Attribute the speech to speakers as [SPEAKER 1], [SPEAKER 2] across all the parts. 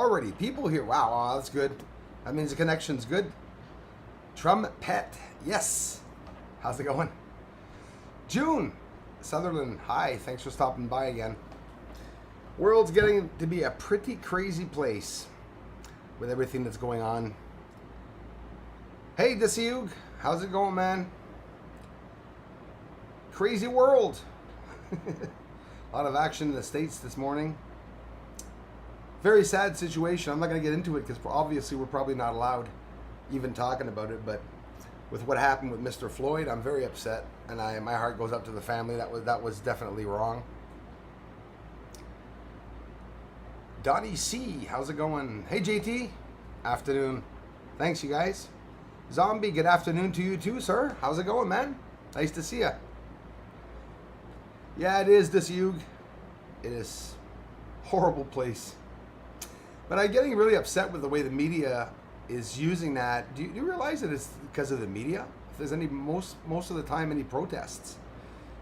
[SPEAKER 1] already people here. Wow, that's good. That means the connection's good. Trumpet, yes. How's it going? June Sutherland, hi. Thanks for stopping by again. World's getting to be a pretty crazy place with everything that's going on. Hey, Desiug, how's it going, man? Crazy world. A lot of action in the States this morning. Very sad situation. I'm not going to get into it because obviously we're probably not allowed even talking about it. But with what happened with Mr. Floyd, I'm very upset, and my heart goes up to the family. That was definitely wrong. Donnie C, how's it going? Hey, JT, afternoon. Thanks, you guys. Zombie, good afternoon to you too, sir. How's it going, man? Nice to see you. Yeah, it is this Yug. It is a horrible place. But I'm getting really upset with the way the media is using that. Do you realize that it's because of the media? If there's any most of the time any protests.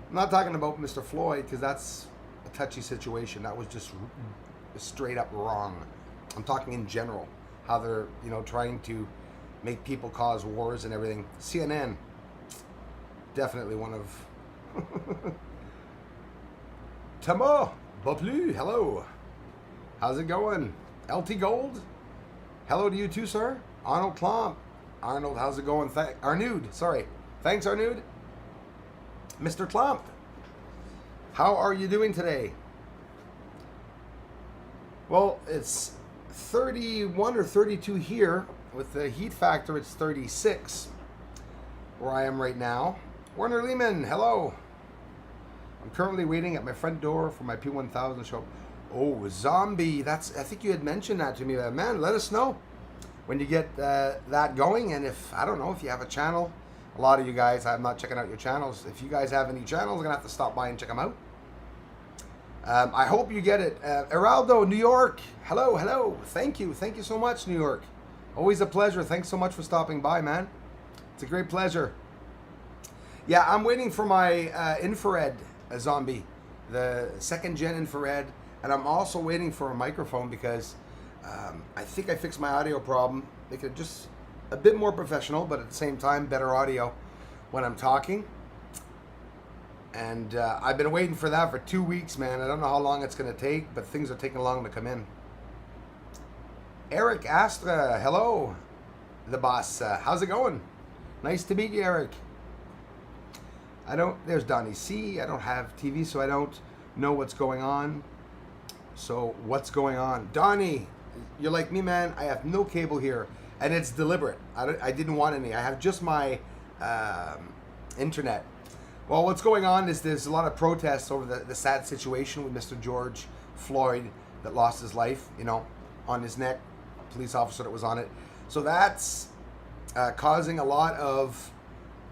[SPEAKER 1] I'm not talking about Mr. Floyd because that's a touchy situation. That was just straight up wrong. I'm talking in general, how they're trying to make people cause wars and everything. CNN, definitely one of. Tamo, Boplu, hello. How's it going? LT Gold, hello to you too, sir. Arnold Klomp, Arnold, how's it going? Arnoud, sorry. Thanks, Arnoud. Mr. Klomp, how are you doing today? Well, it's 31 or 32 here. With the heat factor, it's 36 where I am right now. Warner Lehman, hello. I'm currently waiting at my front door for my P1000 show. Oh, Zombie, I think you had mentioned that to me. Man, let us know when you get that going. And if you have a channel, a lot of you guys, I'm not checking out your channels. If you guys have any channels, I'm going to have to stop by and check them out. I hope you get it. Heraldo, New York. Hello. Thank you so much, New York. Always a pleasure. Thanks so much for stopping by, man. It's a great pleasure. Yeah, I'm waiting for my infrared Zombie, the 2nd gen infrared, and I'm also waiting for a microphone because I think I fixed my audio problem. Make it just a bit more professional, but at the same time, better audio when I'm talking. And I've been waiting for that for 2 weeks, man. I don't know how long it's going to take, but things are taking long to come in. Eric Astra, hello, the boss. How's it going? Nice to meet you, Eric. There's Donnie C. I don't have TV, so I don't know what's going on. So what's going on? Donnie, you're like me, man. I have no cable here, and it's deliberate. I didn't want any. I have just my internet. Well, what's going on is there's a lot of protests over the sad situation with Mr. George Floyd that lost his life, on his neck. Police officer that was on it. So that's causing a lot of,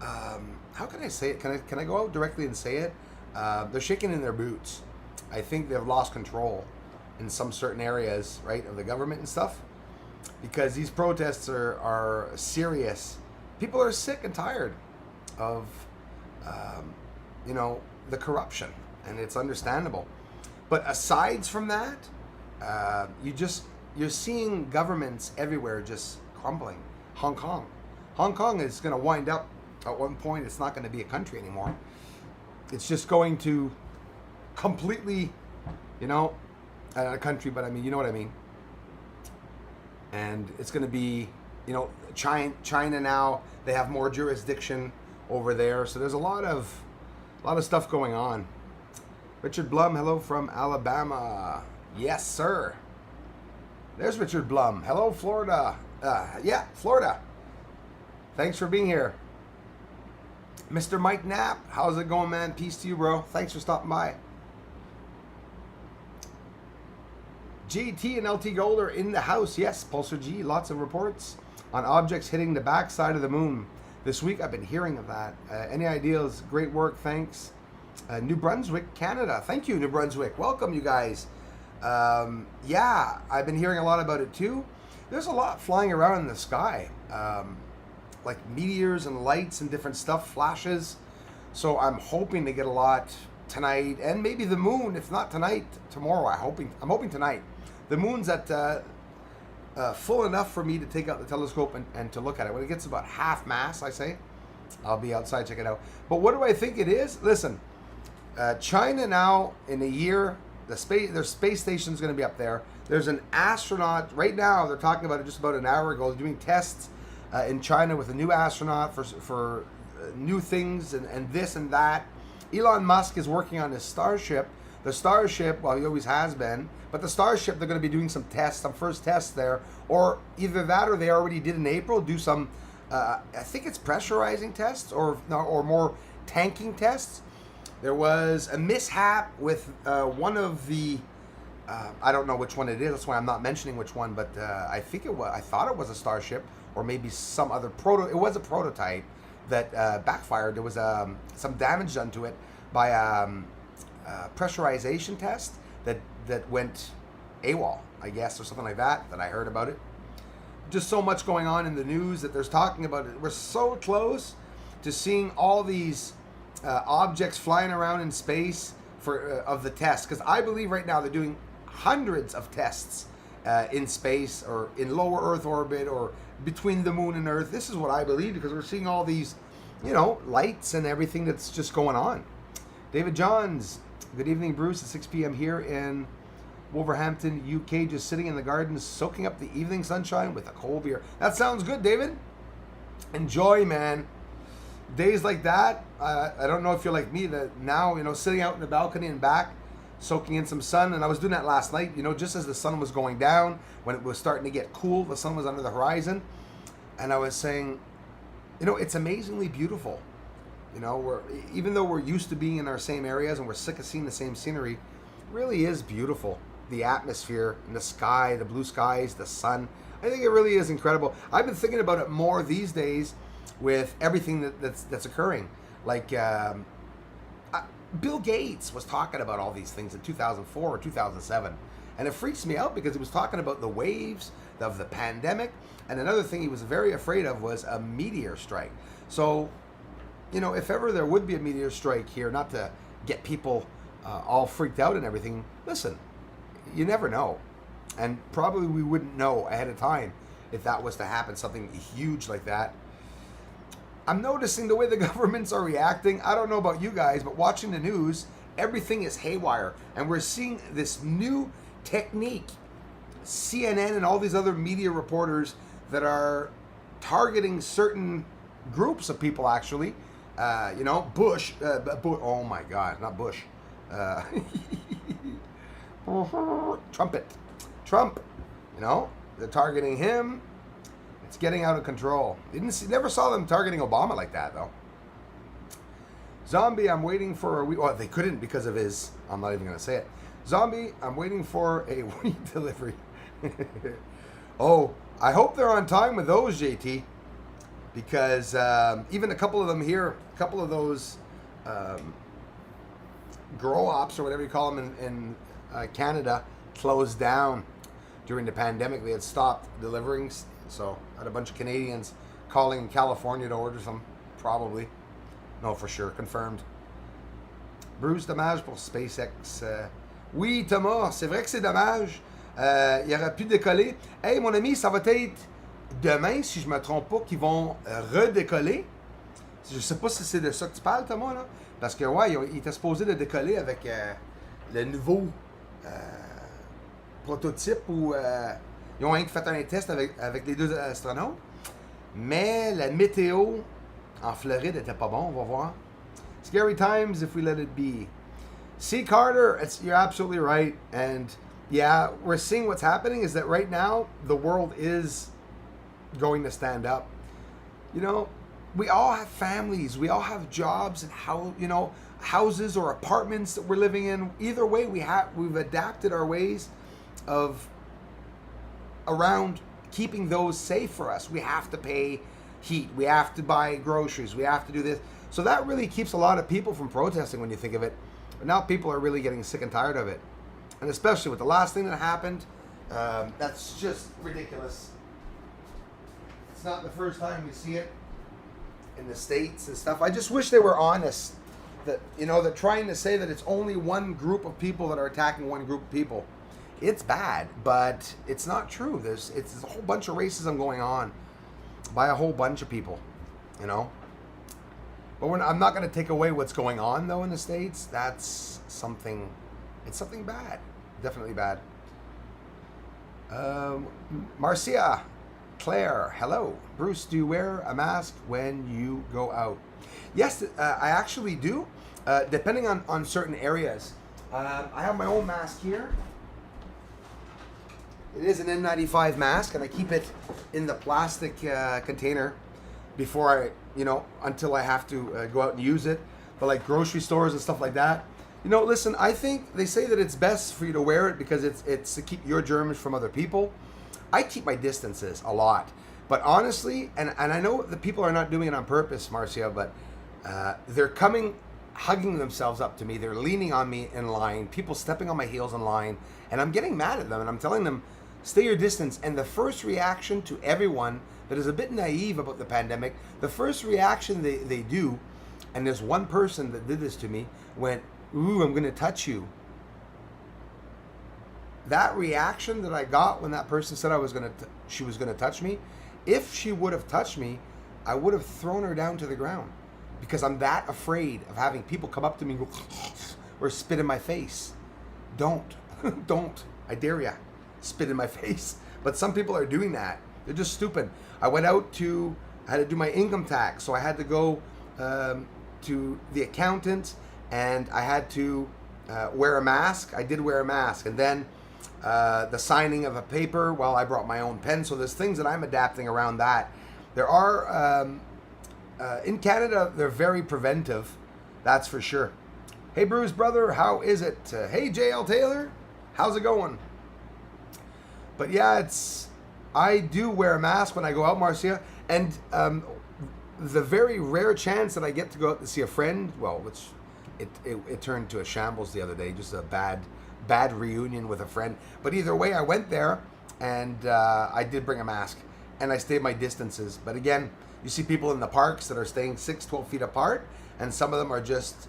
[SPEAKER 1] how can I say it? Can I go out directly and say it? They're shaking in their boots. I think they've lost control in some certain areas, right, of the government and stuff, because these protests are serious. People are sick and tired of, the corruption, and it's understandable. But aside from that, you're seeing governments everywhere just crumbling. Hong Kong is going to wind up at one point. It's not going to be a country anymore. It's just going to completely, a country, but I mean, you know what I mean. And it's going to be, China now, they have more jurisdiction over there. So there's a lot of stuff going on. Richard Blum, hello from Alabama. Yes, sir. There's Richard Blum. Hello, Florida. Florida. Thanks for being here. Mr. Mike Knapp, how's it going, man? Peace to you, bro. Thanks for stopping by. GT and LT Gold are in the house. Yes, Pulsar G, lots of reports on objects hitting the backside of the moon. This week, I've been hearing of that. Any ideas? Great work, thanks. New Brunswick, Canada. Thank you, New Brunswick. Welcome, you guys. I've been hearing a lot about it too. There's a lot flying around in the sky, like meteors and lights and different stuff, flashes. So I'm hoping to get a lot tonight, and maybe the moon, if not tonight, tomorrow. I'm hoping tonight. The moon's at full enough for me to take out the telescope and to look at it. When it gets about half mass, I say, I'll be outside, check it out. But what do I think it is? Listen, China now, in a year, their space station is going to be up there. There's an astronaut, right now, they're talking about it just about an hour ago, doing tests in China with a new astronaut for new things and this and that. Elon Musk is working on his Starship. The Starship, well, he always has been, but the Starship, they're going to be doing some tests, some first tests there, or either that or they already did in April, do some, I think it's pressurizing tests or more tanking tests. There was a mishap with one of the, I don't know which one it is, that's why I'm not mentioning which one, but I thought it was a Starship or maybe some other it was a prototype that backfired. There was some damage done to it by pressurization test that went AWOL, I guess, or something like that I heard about it. Just so much going on in the news that there's talking about it. We're so close to seeing all these objects flying around in space of the tests, because I believe right now they're doing hundreds of tests in space or in lower Earth orbit or between the moon and Earth. This is what I believe, because we're seeing all these, lights and everything that's just going on. David Johns, good evening, Bruce. At 6 p.m. here in Wolverhampton, UK, just sitting in the garden, soaking up the evening sunshine with a cold beer. That sounds good, David. Enjoy, man. Days like that, I don't know if you're like me, that now, sitting out in the balcony and back, soaking in some sun, and I was doing that last night, just as the sun was going down, when it was starting to get cool, the sun was under the horizon, and I was saying, it's amazingly beautiful. Even though we're used to being in our same areas and we're sick of seeing the same scenery, it really is beautiful. The atmosphere and the sky, the blue skies, the sun, I think it really is incredible. I've been thinking about it more these days with everything that's occurring. Like Bill Gates was talking about all these things in 2004 or 2007. And it freaks me out because he was talking about the waves of the pandemic. And another thing he was very afraid of was a meteor strike. So, if ever there would be a meteor strike here, not to get people all freaked out and everything, listen, you never know. And probably we wouldn't know ahead of time if that was to happen, something huge like that. I'm noticing the way the governments are reacting. I don't know about you guys, but watching the news, everything is haywire. And we're seeing this new technique. CNN and all these other media reporters that are targeting certain groups of people, actually. Bush. Oh my God, not Bush. Trump. They're targeting him. It's getting out of control. Never saw them targeting Obama like that, though. Zombie, I'm waiting for a week. Oh, they couldn't because of his. I'm not even going to say it. Zombie, I'm waiting for a week delivery. Oh, I hope they're on time with those, JT. Because even a couple of them here, a couple of those grow ops or whatever you call them in Canada closed down during the pandemic. They had stopped delivering. So I had a bunch of Canadians calling in California to order some, probably. No, for sure, confirmed. Bruce, dommage pour SpaceX. Oui, Thomas, c'est vrai que c'est dommage. Il aurait pu décoller. Hey, mon ami, ça va être demain, si je me trompe pas, qu'ils vont redécoller. Je sais pas si c'est de ça que tu parles, Thomas, là. Parce que, ouais, il était supposé de décoller avec le nouveau prototype où ils ont fait un test avec les deux astronautes. Mais la météo en Floride était pas bon, on va voir. Scary times if we let it be. See, Carter, you're absolutely right. And yeah, we're seeing what's happening is that right now the world is going to stand up. We all have families, we all have jobs and houses or apartments that we're living in. Either way, we've adapted our ways of around keeping those safe for us. We have to pay heat, we have to buy groceries, we have to do this. So that really keeps a lot of people from protesting when you think of it. But now people are really getting sick and tired of it. And especially with the last thing that happened, that's just ridiculous. It's not the first time we see it in the States and stuff. I just wish they were honest. That, they're trying to say that it's only one group of people that are attacking one group of people. It's bad, but it's not true. It's a whole bunch of racism going on by a whole bunch of people, you know. But I'm not going to take away what's going on though in the States. That's something. It's something bad, definitely bad. Marcia, Claire, hello. Bruce, do you wear a mask when you go out? Yes, I actually do, depending on certain areas. I have my own mask here. It is an N95 mask, and I keep it in the plastic container before I, until I have to go out and use it. But like grocery stores and stuff like that. Listen, I think they say that it's best for you to wear it because it's to keep your germs from other people. I keep my distances a lot. But honestly, and I know the people are not doing it on purpose, Marcia, but they're coming, hugging themselves up to me. They're leaning on me in line, people stepping on my heels in line, and I'm getting mad at them, and I'm telling them, stay your distance. And the first reaction to everyone that is a bit naive about the pandemic, the first reaction they do, and there's one person that did this to me, went, ooh, I'm going to touch you. That reaction that I got when that person said she was going to touch me, if she would have touched me, I would have thrown her down to the ground because I'm that afraid of having people come up to me and go or spit in my face. Don't. I dare ya. Spit in my face. But some people are doing that. They're just stupid. I had to do my income tax, so I had to go to the accountant, and I had to wear a mask. I did wear a mask, and then the signing of a paper. Well, I brought my own pen, so there's things that I'm adapting around that. There are in Canada, they're very preventive, that's for sure. Hey, Bruce, brother, how is it? Hey, JL Taylor, how's it going? But yeah, I do wear a mask when I go out, Marcia, and the very rare chance that I get to go out to see a friend, well, which it turned to a shambles the other day, just a bad reunion with a friend. But either way, I went there, and I did bring a mask, and I stayed my distances. But again, you see people in the parks that are staying 6-12 feet apart, and some of them are just,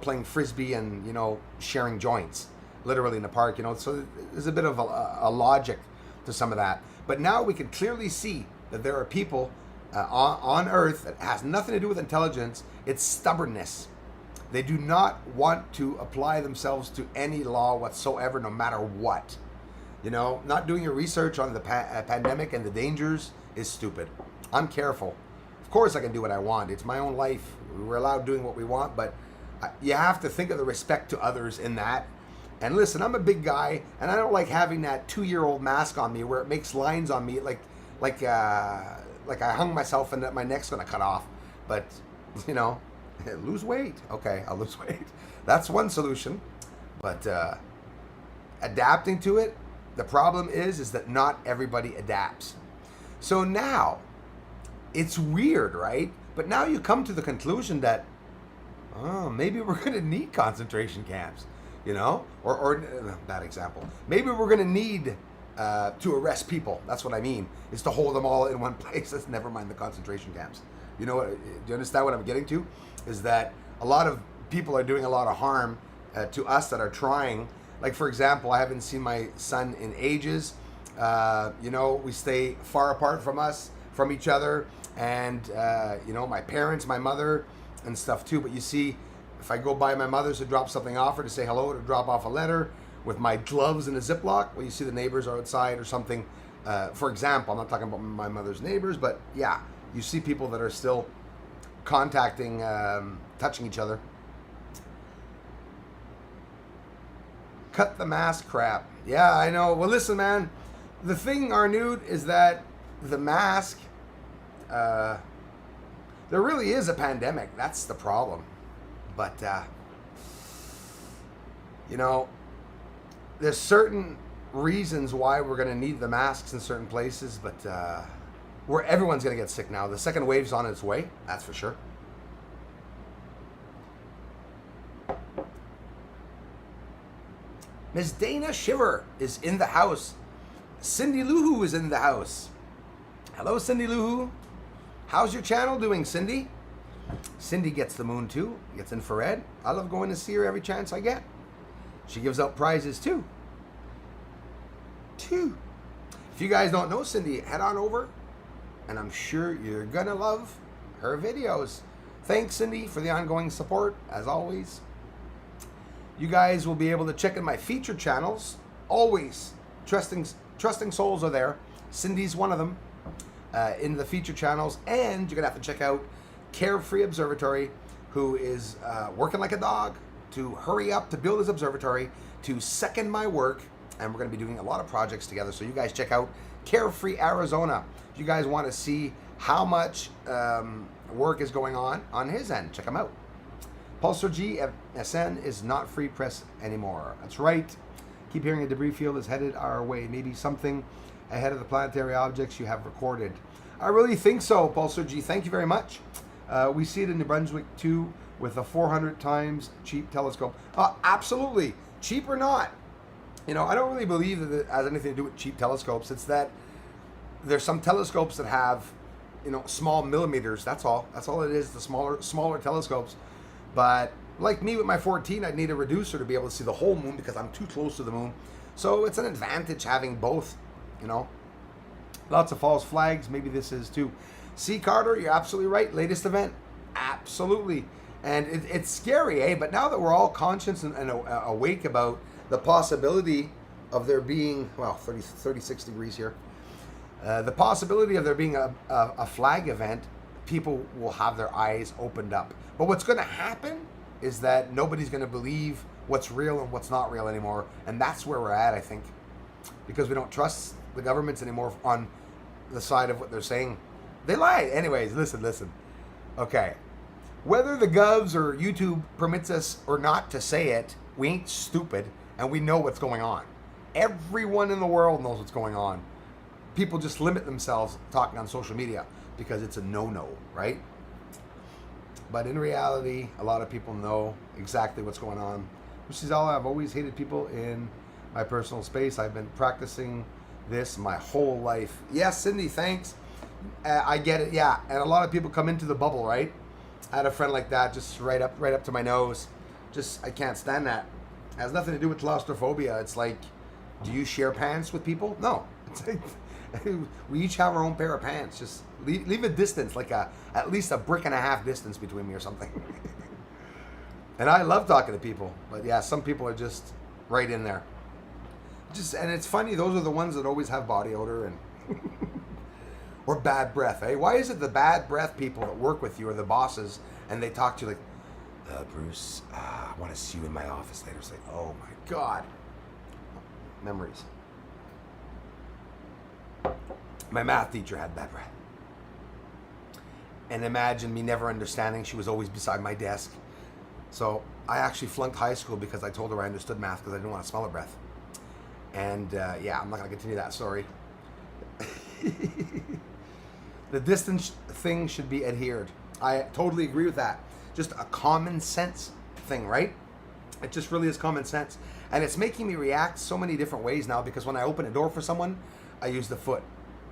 [SPEAKER 1] playing frisbee and, sharing joints, literally in the park, So there's a bit of a logic to some of that. But now we can clearly see that there are people on Earth that has nothing to do with intelligence. It's stubbornness. They do not want to apply themselves to any law whatsoever, no matter what. Not doing your research on the pandemic and the dangers is stupid. I'm careful. Of course I can do what I want. It's my own life. We're allowed doing what we want, but you have to think of the respect to others in that. And listen, I'm a big guy, and I don't like having that 2-year-old mask on me where it makes lines on me like I hung myself and that my neck's gonna cut off. But lose weight. Okay, I'll lose weight. That's one solution. But adapting to it, the problem is that not everybody adapts. So now, it's weird, right? But now you come to the conclusion that, maybe we're going to need concentration camps, or bad example. Maybe we're going to need to arrest people. That's what I mean, is to hold them all in one place. Let's never mind the concentration camps. Do you understand what I'm getting to? Is that a lot of people are doing a lot of harm to us that are trying. Like, for example, I haven't seen my son in ages. We stay far apart from each other, and my parents, my mother, and stuff too. But you see, if I go by my mother's to drop something off, or to say hello, to drop off a letter with my gloves in a Ziploc, well, you see the neighbors are outside or something. For example, I'm not talking about my mother's neighbors, but yeah, you see people that are still contacting, touching each other. Cut the mask crap. Yeah, I know. Well, listen, man. The thing, Arnude, is that the mask, there really is a pandemic. That's the problem. But, there's certain reasons why we're going to need the masks in certain places, but where everyone's going to get sick now. The second wave's on its way, that's for sure. Miss Dana Shiver is in the house. Cindy Luhu is in the house. Hello, Cindy Luhu. How's your channel doing, Cindy? Cindy gets the moon too, gets infrared. I love going to see her every chance I get. She gives out prizes too. Phew. If you guys don't know Cindy, head on over, and I'm sure you're gonna love her videos. Thanks, Cindy, for the ongoing support, as always. You guys will be able to check in my featured channels. Always, trusting souls are there. Cindy's one of them in the featured channels, and you're gonna have to check out Carefree Observatory, who is working like a dog to hurry up to build his observatory, to second my work, and we're going to be doing a lot of projects together. So you guys check out Carefree Arizona. If you guys want to see how much work is going on his end, check him out. Pulsar GSN is not free press anymore. That's right. Keep hearing a debris field is headed our way. Maybe something ahead of the planetary objects you have recorded. I really think so, Pulsar G. Thank you very much. We see it in New Brunswick too, with a 400 times cheap telescope. Absolutely, cheap or not. You know, I don't really believe that it has anything to do with cheap telescopes. It's that there's some telescopes that have, you know, small millimeters. That's all. That's all it is. The smaller telescopes. But like me with my 14, I'd need a reducer to be able to see the whole moon because I'm too close to the moon. So it's an advantage having both. You know, lots of false flags. Maybe this is too. See, Carter, you're absolutely right. Latest event, absolutely. And it's scary, eh? But now that we're all conscious and awake about the possibility of there being, well, 36 degrees here, the possibility of there being a flag event, people will have their eyes opened up. But what's going to happen is that nobody's going to believe what's real and what's not real anymore. And that's where we're at, I think, because we don't trust the governments anymore on the side of what they're saying. They lied. Anyways, listen. Okay. Whether the govs or YouTube permits us or not to say it, we ain't stupid and we know what's going on. Everyone in the world knows what's going on. People just limit themselves talking on social media because it's a no-no, right? But in reality, a lot of people know exactly what's going on. Which is all I've always hated people in my personal space. I've been practicing this my whole life. Yes, Cindy, thanks. I get it, yeah. And a lot of people come into the bubble, right? I had a friend like that, just right up to my nose. Just, I can't stand that. It has nothing to do with claustrophobia. It's like, do you share pants with people? No. It's like, we each have our own pair of pants. Just leave a distance, like at least a brick and a half distance between me or something. And I love talking to people, but yeah, some people are just right in there. And it's funny, those are the ones that always have body odor and or bad breath, eh? Why is it the bad breath people that work with you are the bosses and they talk to you like, Bruce, I want to see you in my office later. It's like, oh my God. Memories. My math teacher had bad breath. And imagine me never understanding. She was always beside my desk. So I actually flunked high school because I told her I understood math because I didn't want to smell her breath. And yeah, I'm not going to continue that story. The distance thing should be adhered. I totally agree with that. Just a common sense thing, right? It just really is common sense. And it's making me react so many different ways now because when I open a door for someone, I use the foot.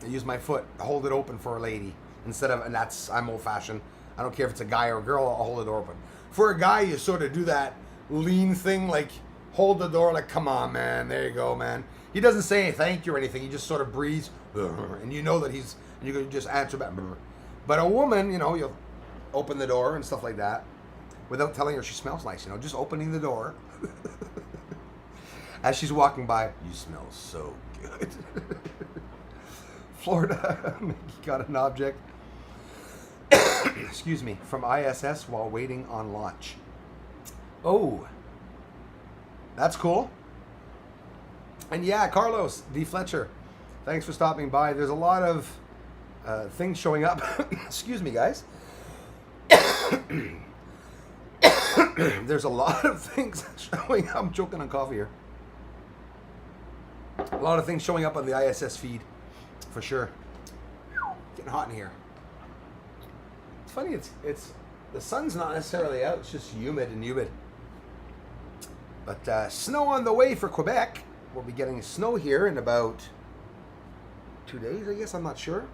[SPEAKER 1] I use my foot to hold it open for a lady instead of, and I'm old fashioned. I don't care if it's a guy or a girl, I'll hold it open. For a guy, you sort of do that lean thing, like hold the door, like, come on, man, there you go, man. He doesn't say thank you or anything. He just sort of breathes, and you know that and you can just answer back. But a woman, you know, you'll open the door and stuff like that without telling her she smells nice, you know, just opening the door. As she's walking by, you smell so good. Florida, he got an object, excuse me, from ISS while waiting on launch. Oh, that's cool. And yeah, Carlos D. Fletcher, thanks for stopping by. There's a lot of things showing up. Excuse me, guys. There's a lot of things showing up. I'm choking on coffee here. A lot of things showing up on the ISS feed, for sure. Getting hot in here. It's funny, it's the sun's not necessarily out, it's just humid. But snow on the way for Quebec. We'll be getting snow here in about 2 days, I guess, I'm not sure.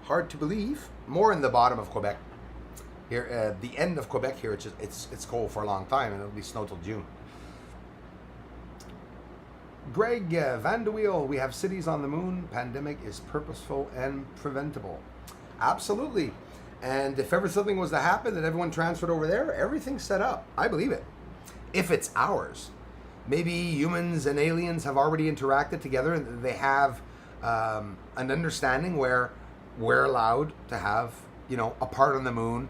[SPEAKER 1] Hard to believe. More in the bottom of Quebec. Here, the end of Quebec here, it's cold for a long time, and it'll be snow till June. Greg Van de Wheel, we have cities on the moon. Pandemic is purposeful and preventable. Absolutely. And if ever something was to happen that everyone transferred over there, everything's set up. I believe it. If it's ours. Maybe humans and aliens have already interacted together and they have an understanding where we're allowed to have, a part on the moon,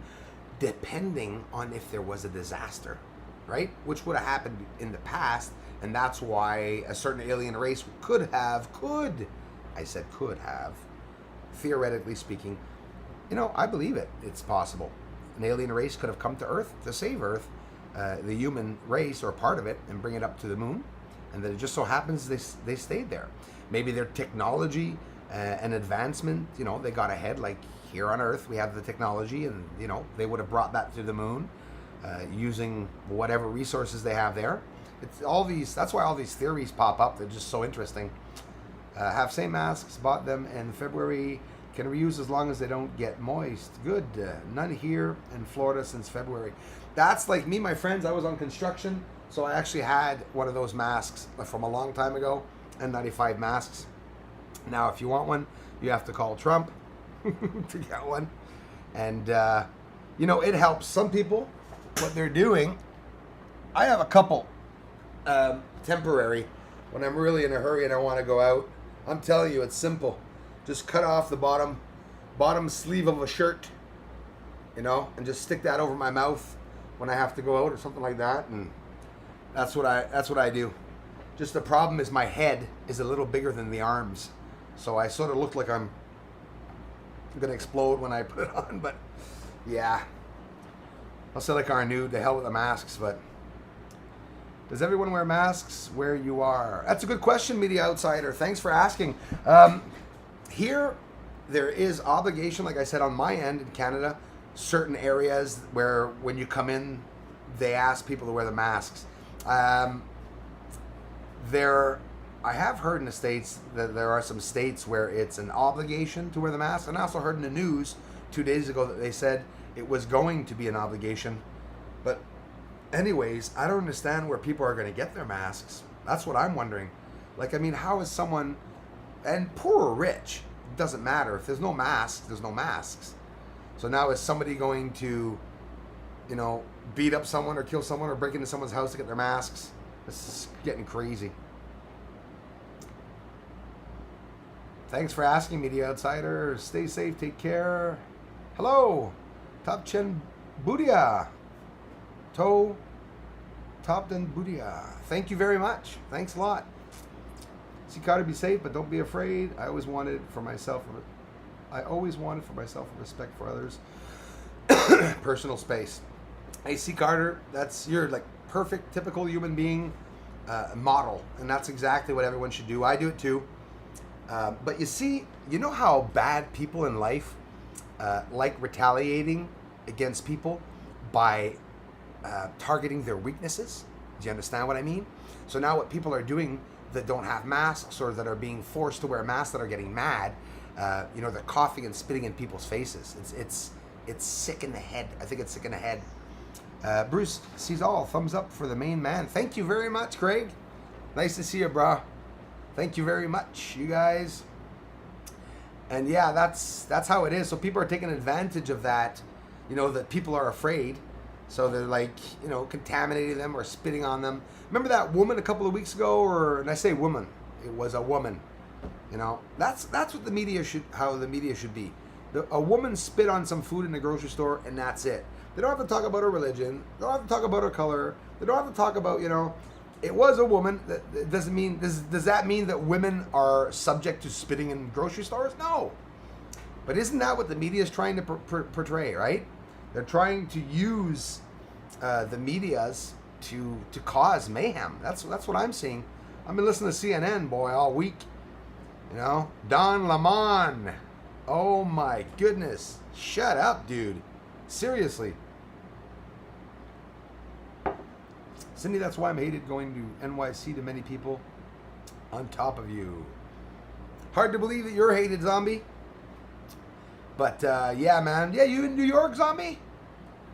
[SPEAKER 1] depending on if there was a disaster, right? Which would have happened in the past. And that's why a certain alien race could have, theoretically speaking, I believe it. It's possible. An alien race could have come to Earth to save Earth, the human race or part of it, and bring it up to the moon. And then it just so happens they stayed there. Maybe their technology and advancement, they got ahead. Like here on Earth, we have the technology, and they would have brought that to the moon using whatever resources they have there. It's all these. That's why all these theories pop up. They're just so interesting. Have same masks. Bought them in February. Can reuse as long as they don't get moist. Good. None here in Florida since February. That's like me, my friends. I was on construction, so I actually had one of those masks from a long time ago, N95 masks. Now, if you want one, you have to call Trump to get one. And, it helps some people, what they're doing. I have a couple temporary when I'm really in a hurry and I want to go out. I'm telling you, it's simple. Just cut off the bottom sleeve of a shirt, and just stick that over my mouth when I have to go out or something like that. And that's what I do. Just the problem is my head is a little bigger than the arms, so I sort of look like I'm gonna explode when I put it on. But yeah, I'll say like Arnew, the hell with the masks. But does everyone wear masks where you are? That's a good question, Media Outsider. Thanks for asking. Here, there is obligation, like I said, on my end in Canada, certain areas where when you come in, they ask people to wear the masks. I have heard in the States that there are some states where it's an obligation to wear the mask. And I also heard in the news 2 days ago that they said it was going to be an obligation. But anyways, I don't understand where people are going to get their masks. That's what I'm wondering. How is someone, and poor or rich, it doesn't matter. If there's no masks, there's no masks. So now is somebody going to, beat up someone or kill someone or break into someone's house to get their masks? This is getting crazy. Thanks for asking, Media Outsider. Stay safe, take care. Hello, Top Chen Budia. Topden Budia. Thank you very much. Thanks a lot. Secretive, be safe, but don't be afraid. I always wanted for myself and respect for others. Personal space. Hey, C. Carter, that's your perfect, typical human being model, and that's exactly what everyone should do. I do it too. But you see, how bad people in life like retaliating against people by targeting their weaknesses? Do you understand what I mean? So now what people are doing that don't have masks or that are being forced to wear masks that are getting mad, they're coughing and spitting in people's faces. It's sick in the head. I think it's sick in the head. Bruce sees all. Thumbs up for the main man. Thank you very much, Craig. Nice to see you, brah. Thank you very much, you guys. And yeah, that's how it is. So people are taking advantage of that, that people are afraid. So they're contaminating them or spitting on them. Remember that woman a couple of weeks ago, and I say woman, it was a woman. That's what the media how the media should be. A woman spit on some food in the grocery store, and that's it. They don't have to talk about her religion. They don't have to talk about her color. They don't have to talk about, it was a woman. That doesn't mean, does that mean that women are subject to spitting in grocery stores? No. But isn't that what the media is trying to portray, right? They're trying to use the medias to cause mayhem. That's what I'm seeing. I've been listening to CNN, boy, all week. Don Lemon. Oh my goodness. Shut up, dude. Seriously. Cindy, that's why I'm hated going to NYC to many people on top of you. Hard to believe that you're hated, zombie. But yeah, man. Yeah, you in New York, zombie?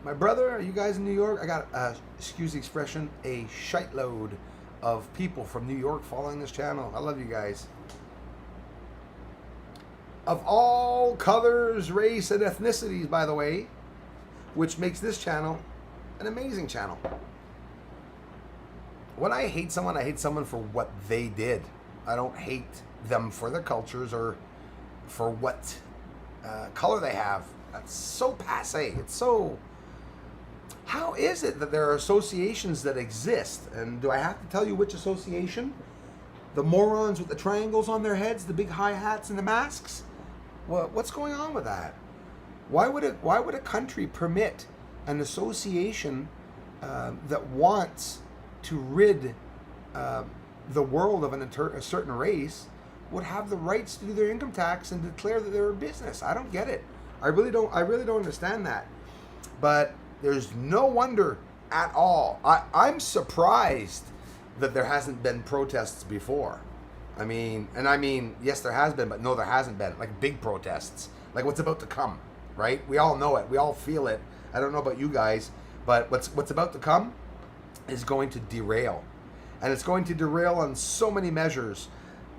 [SPEAKER 1] My brother, are you guys in New York? I got, excuse the expression, a shite load of people from New York following this channel. I love you guys. Of all colors, race, and ethnicities, by the way, which makes this channel an amazing channel. When I hate someone for what they did. I don't hate them for their cultures or for what color they have. That's so passé. It's so... How is it that there are associations that exist? And do I have to tell you which association? The morons with the triangles on their heads, the big hi-hats and the masks? Well, what's going on with that? Why would a country permit an association that wants to rid the world of a certain race would have the rights to do their income tax and declare that they're a business? I don't get it. I really don't understand that. But there's no wonder at all. I'm surprised that there hasn't been protests before. I mean, yes, there has been, but no, there hasn't been. Like big protests, like what's about to come, right? We all know it. We all feel it. I don't know about you guys, but what's about to come is going to derail. And it's going to derail on so many measures.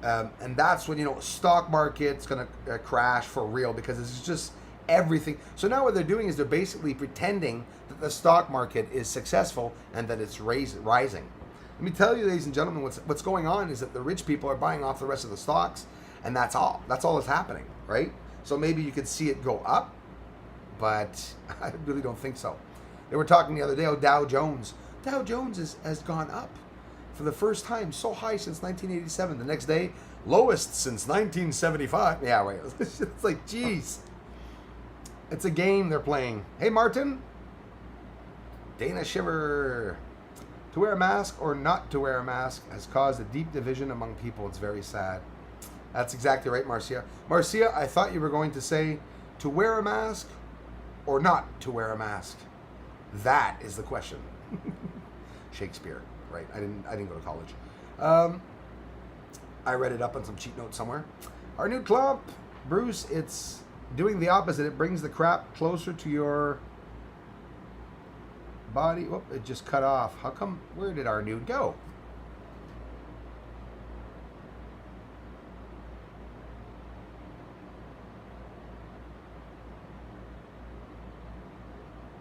[SPEAKER 1] And that's when, stock market's going to crash for real, because it's just everything. So now what they're doing is they're basically pretending that the stock market is successful and that it's rising. Let me tell you, ladies and gentlemen, what's going on is that the rich people are buying off the rest of the stocks, and that's all. That's all that's happening, right? So maybe you could see it go up, but I really don't think so. They were talking the other day, Dow Jones. Dow Jones has gone up for the first time, so high since 1987. The next day, lowest since 1975. Yeah, right. It's like, geez. It's a game they're playing. Hey, Martin. Dana Shiver. To wear a mask or not to wear a mask has caused a deep division among people. It's very sad. That's exactly right, Marcia. Marcia, I thought you were going to say to wear a mask or not to wear a mask. That is the question. Shakespeare, right? I didn't go to college. I read it up on some cheat notes somewhere. Our new clump, Bruce, it's doing the opposite. It brings the crap closer to your body. Whoop, it just cut off. How come? Where did our nude go?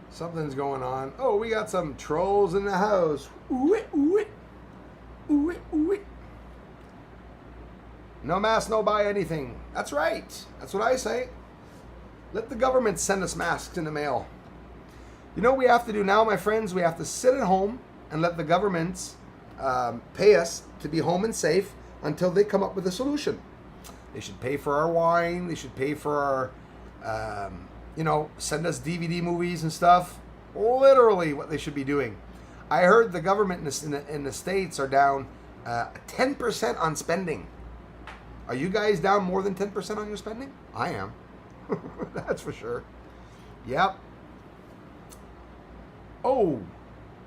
[SPEAKER 1] Something's going on. Oh, we got some trolls in the house. Ooh it, ooh it. Ooh it, ooh it. No mask, no buy anything. That's right. That's what I say. Let the government send us masks in the mail. You know what we have to do now, my friends? We have to sit at home and let the governments pay us to be home and safe until they come up with a solution. They should pay for our wine. They should pay for our, send us DVD movies and stuff. Literally what they should be doing. I heard the government in the States are down 10% on spending. Are you guys down more than 10% on your spending? I am. That's for sure. Yep. Oh,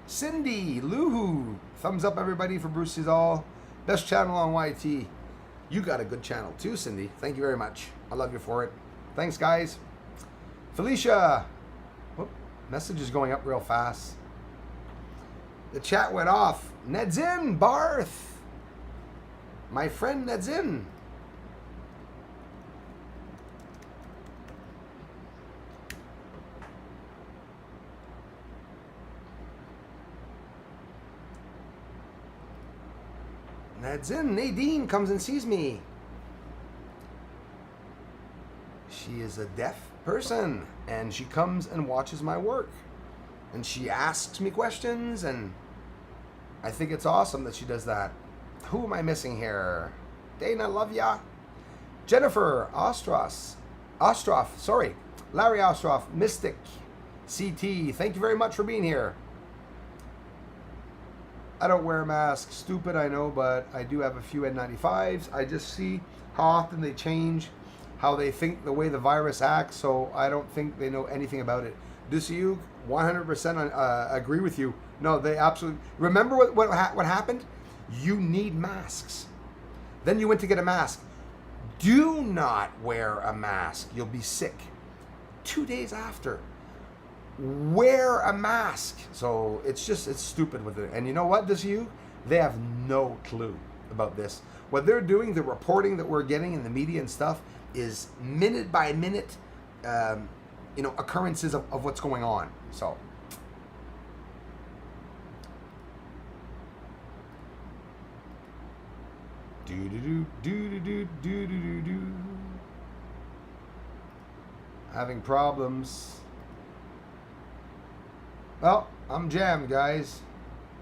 [SPEAKER 1] Cindy, Luhu. Thumbs up, everybody, for Bruce Cizal. Best channel on YT. You got a good channel, too, Cindy. Thank you very much. I love you for it. Thanks, guys. Felicia. Whoop, message is going up real fast. The chat went off. Ned's in, Barth. My friend Ned's in. Ned's in. Nadine comes and sees me. She is a deaf person, and she comes and watches my work. And she asks me questions, and I think it's awesome that she does that. Who am I missing here? Dana, love ya. Jennifer Ostroff, Larry Ostroff, Mystic, CT, thank you very much for being here. I don't wear a mask. Stupid, I know, but I do have a few N95s. I just see how often they change how they think, the way the virus acts, so I don't think they know anything about it. Dusiug, 100% agree with you. No, they absolutely... Remember what happened? You need masks. Then you went to get a mask. Do not wear a mask. You'll be sick. 2 days after, wear a mask. So it's stupid with it. And you know what, Dusiug? They have no clue about this. What they're doing, the reporting that we're getting in the media and stuff, is minute by minute, occurrences of what's going on. So. Having problems. Well, I'm jammed, guys.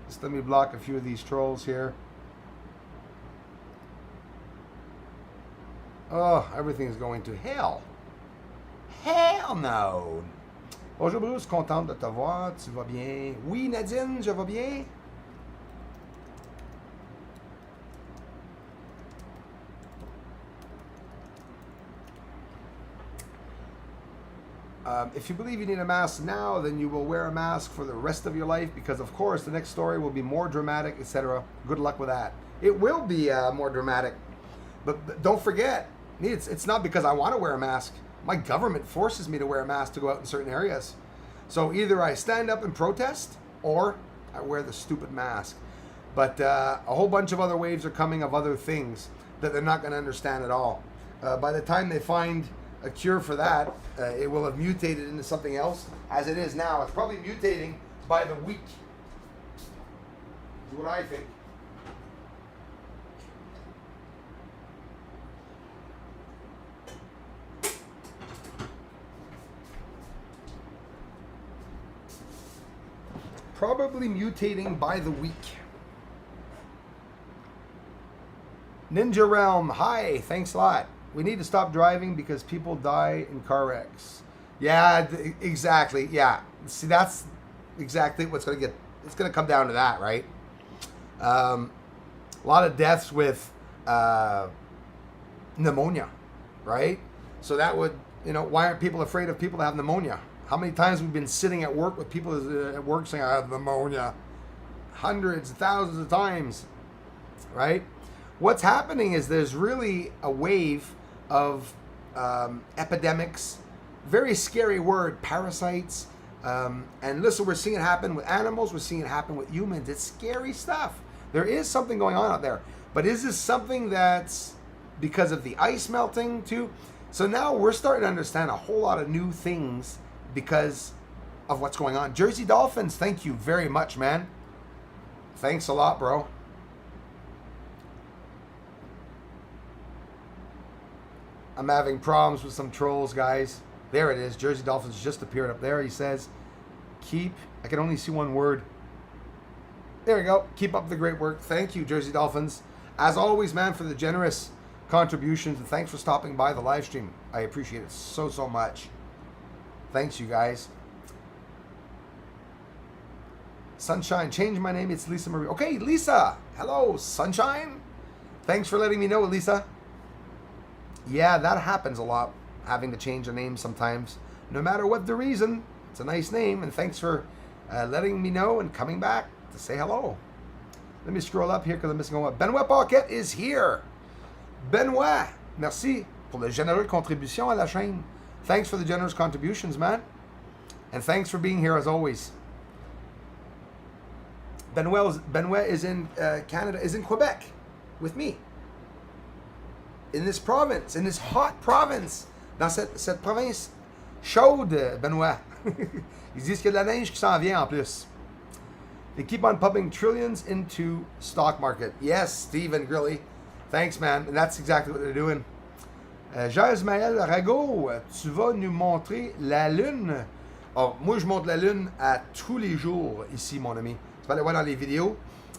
[SPEAKER 1] Just let me block a few of these trolls here. Oh, everything's going to hell. Hell no. Bonjour Bruce, contente de te voir. Tu vas bien? Oui, Nadine, je vais bien. If you believe you need a mask now, then you will wear a mask for the rest of your life, because of course the next story will be more dramatic, etc. Good luck with that. It will be more dramatic, but don't forget, it's not because I want to wear a mask. My government forces me to wear a mask to go out in certain areas. So either I stand up and protest, or I wear the stupid mask. But a whole bunch of other waves are coming of other things that they're not going to understand at all. By the time they find a cure for that, it will have mutated into something else. As it is now, it's probably mutating by the week. That's what I think. Probably mutating by the week. Ninja Realm, hi, thanks a lot. We need to stop driving because people die in car wrecks. Yeah, exactly. Yeah. See, that's exactly what's going to get, it's going to come down to that, right? A lot of deaths with pneumonia, right? So that would, why aren't people afraid of people that have pneumonia? How many times we've been sitting at work with people at work saying, I have pneumonia? Hundreds, thousands of times, right? What's happening is there's really a wave of epidemics, very scary word, parasites. And listen, we're seeing it happen with animals, we're seeing it happen with humans. It's scary stuff. There is something going on out there. But is this something that's because of the ice melting too? So now we're starting to understand a whole lot of new things because of what's going on. Jersey Dolphins, thank you very much, man. Thanks a lot, bro. I'm having problems with some trolls, guys. There it is. Jersey Dolphins just appeared up there. He says, I can only see one word. There we go. Keep up the great work. Thank you, Jersey Dolphins. As always, man, for the generous contributions. And thanks for stopping by the live stream. I appreciate it so, so much. Thanks, you guys. Sunshine, change my name. It's Lisa Marie. Okay, Lisa. Hello, Sunshine. Thanks for letting me know, Lisa. Yeah, that happens a lot, having to change a name sometimes. No matter what the reason, it's a nice name, and thanks for letting me know and coming back to say hello. Let me scroll up here because I'm missing one. Benoit Paquette is here. Benoit, merci pour la généreuse contribution à la chaîne. Thanks for the generous contributions, man. And thanks for being here as always. Benoit is in Canada, is in Quebec with me. In this province, in this hot province, dans cette province chaude, Benoit. Ils disent qu'il y a de la neige qui s'en vient en plus. They keep on pumping trillions into stock market. Yes, Stephen Grilly. Thanks, man. And that's exactly what they're doing. Jean-Ismaël Rago, tu vas nous montrer la Lune. Oh, moi, je montre la Lune à tous les jours ici, mon ami. Tu vas aller voir dans les vidéos.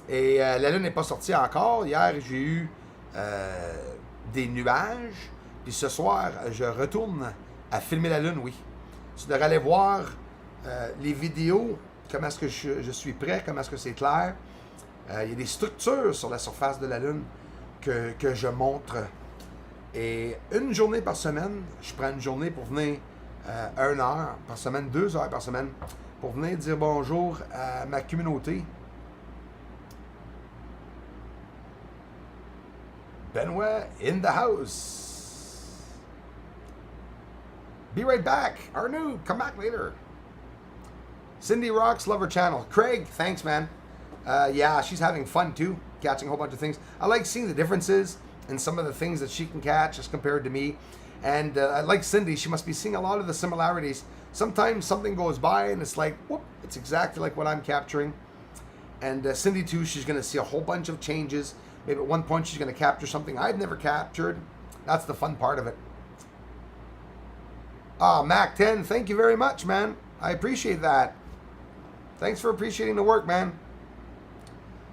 [SPEAKER 1] Et la Lune n'est pas sortie encore. Hier, j'ai eu des nuages. Puis ce soir, je retourne à filmer la Lune, oui. Tu devrais aller voir les vidéos, comment est-ce que je suis prêt, comment est-ce que c'est clair. Il y a des structures sur la surface de la Lune que je montre. Et une journée par semaine, je prends une journée pour venir 1 heure par semaine, 2 heures par semaine, pour venir dire bonjour à ma communauté. Benoit in the house. Be right back. Arnu, come back later. Cindy Rocks, love her channel. Craig, thanks, man. Yeah, she's having fun too, catching a whole bunch of things. I like seeing the differences in some of the things that she can catch as compared to me. And I like Cindy, she must be seeing a lot of the similarities. Sometimes something goes by and it's like, whoop, it's exactly like what I'm capturing. And Cindy too, she's going to see a whole bunch of changes. Maybe at one point she's going to capture something I've never captured. That's the fun part of it. Mac 10, thank you very much, man. I appreciate that. Thanks for appreciating the work, man.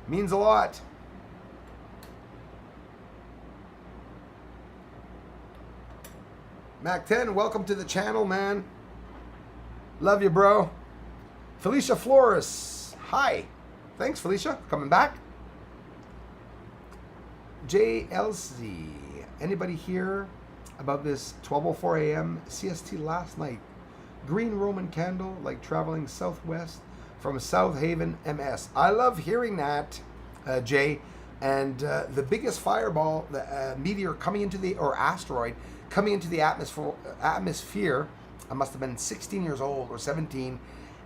[SPEAKER 1] Means a lot. Mac 10, welcome to the channel, man. Love you, bro. Felicia Flores, hi. Thanks, Felicia, coming back. JLC, anybody here about this 12:04 a.m. CST last night? Green Roman candle, like traveling southwest from South Haven, MS. I love hearing that, Jay. And the biggest fireball, the meteor coming into the, or asteroid coming into the atmosphere, I must have been 16 years old or 17,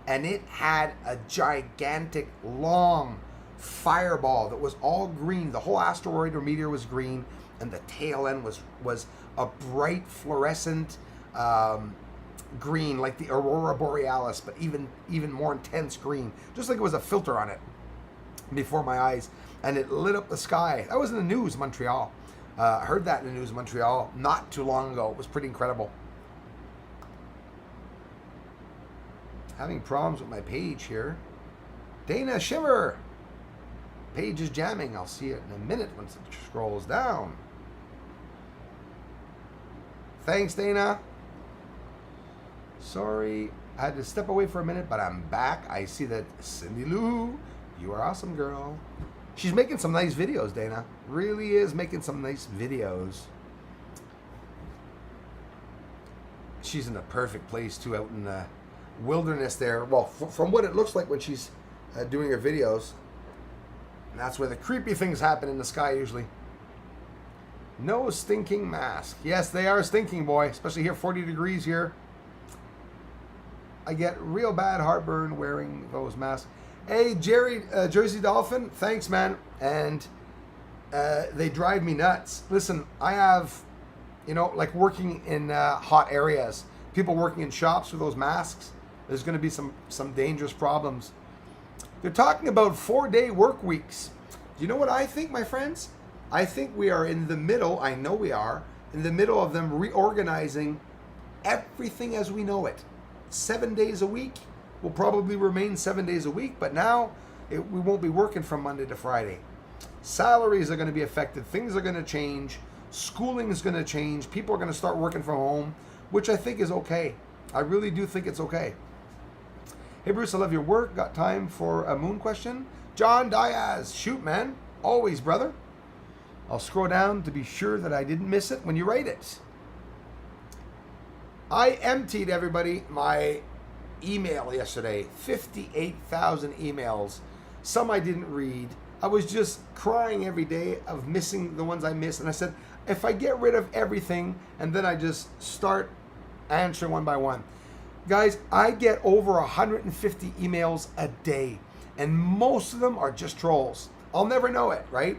[SPEAKER 1] and it had a gigantic, long fireball that was all green. The whole asteroid or meteor was green, and the tail end was a bright fluorescent green, like the aurora borealis, but even more intense green, just like it was a filter on it before my eyes, and it lit up the sky. That was in the news, Montreal. I heard that in the news, Montreal, not too long ago. It was pretty incredible. Having problems with my page here. Dana Shimmer. Page is jamming. I'll see it in a minute once it scrolls down. Thanks, Dana. Sorry, I had to step away for a minute, but I'm back. I see that Cindy Lou, you are awesome, girl. She's making some nice videos, Dana. Really is making some nice videos. She's in a perfect place, too, out in the wilderness there. Well, from what it looks like when she's doing her videos. And that's where the creepy things happen in the sky, usually. No stinking mask. Yes, they are stinking, boy. Especially here, 40 degrees here. I get real bad heartburn wearing those masks. Hey, Jerry, Jersey Dolphin, thanks, man. And they drive me nuts. Listen, I have, like working in hot areas, people working in shops with those masks, there's going to be some dangerous problems. They're talking about 4-day work weeks. Do you know what I think, my friends? I think we are in the middle, I know we are, in the middle of them reorganizing everything as we know it. 7 days a week will probably remain 7 days a week, but now we won't be working from Monday to Friday. Salaries are going to be affected. Things are going to change. Schooling is going to change. People are going to start working from home, which I think is okay. I really do think it's okay. Hey, Bruce, I love your work. Got time for a moon question? John Diaz, shoot, man. Always, brother. I'll scroll down to be sure that I didn't miss it when you write it. I emptied, everybody, my email yesterday. 58,000 emails. Some I didn't read. I was just crying every day of missing the ones I missed. And I said, if I get rid of everything and then I just start answering one by one. Guys, I get over 150 emails a day. And most of them are just trolls. I'll never know it, right?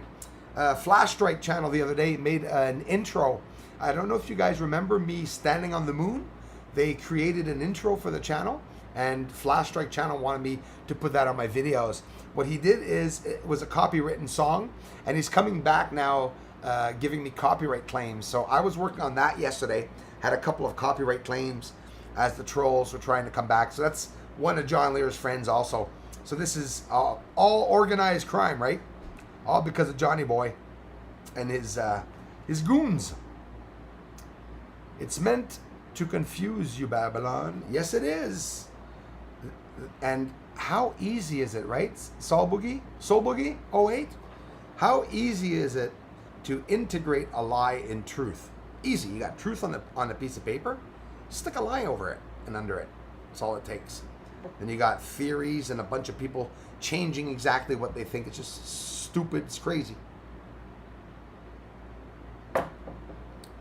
[SPEAKER 1] Flash Strike channel the other day made an intro. I don't know if you guys remember me standing on the moon. They created an intro for the channel, and Flash Strike channel wanted me to put that on my videos. What he did is, it was a copywritten song, and he's coming back now giving me copyright claims. So I was working on that yesterday, had a couple of copyright claims as the trolls were trying to come back. So that's one of John Lear's friends also. So this is all organized crime, right? All because of Johnny Boy and his goons. It's meant to confuse you, Babylon. Yes, it is. And how easy is it, right? Soul Boogie 08? How easy is it to integrate a lie in truth? Easy. You got truth on a piece of paper. Stick a lie over it and under it. That's all it takes. Then you got theories and a bunch of people changing exactly what they think. It's just stupid. It's crazy.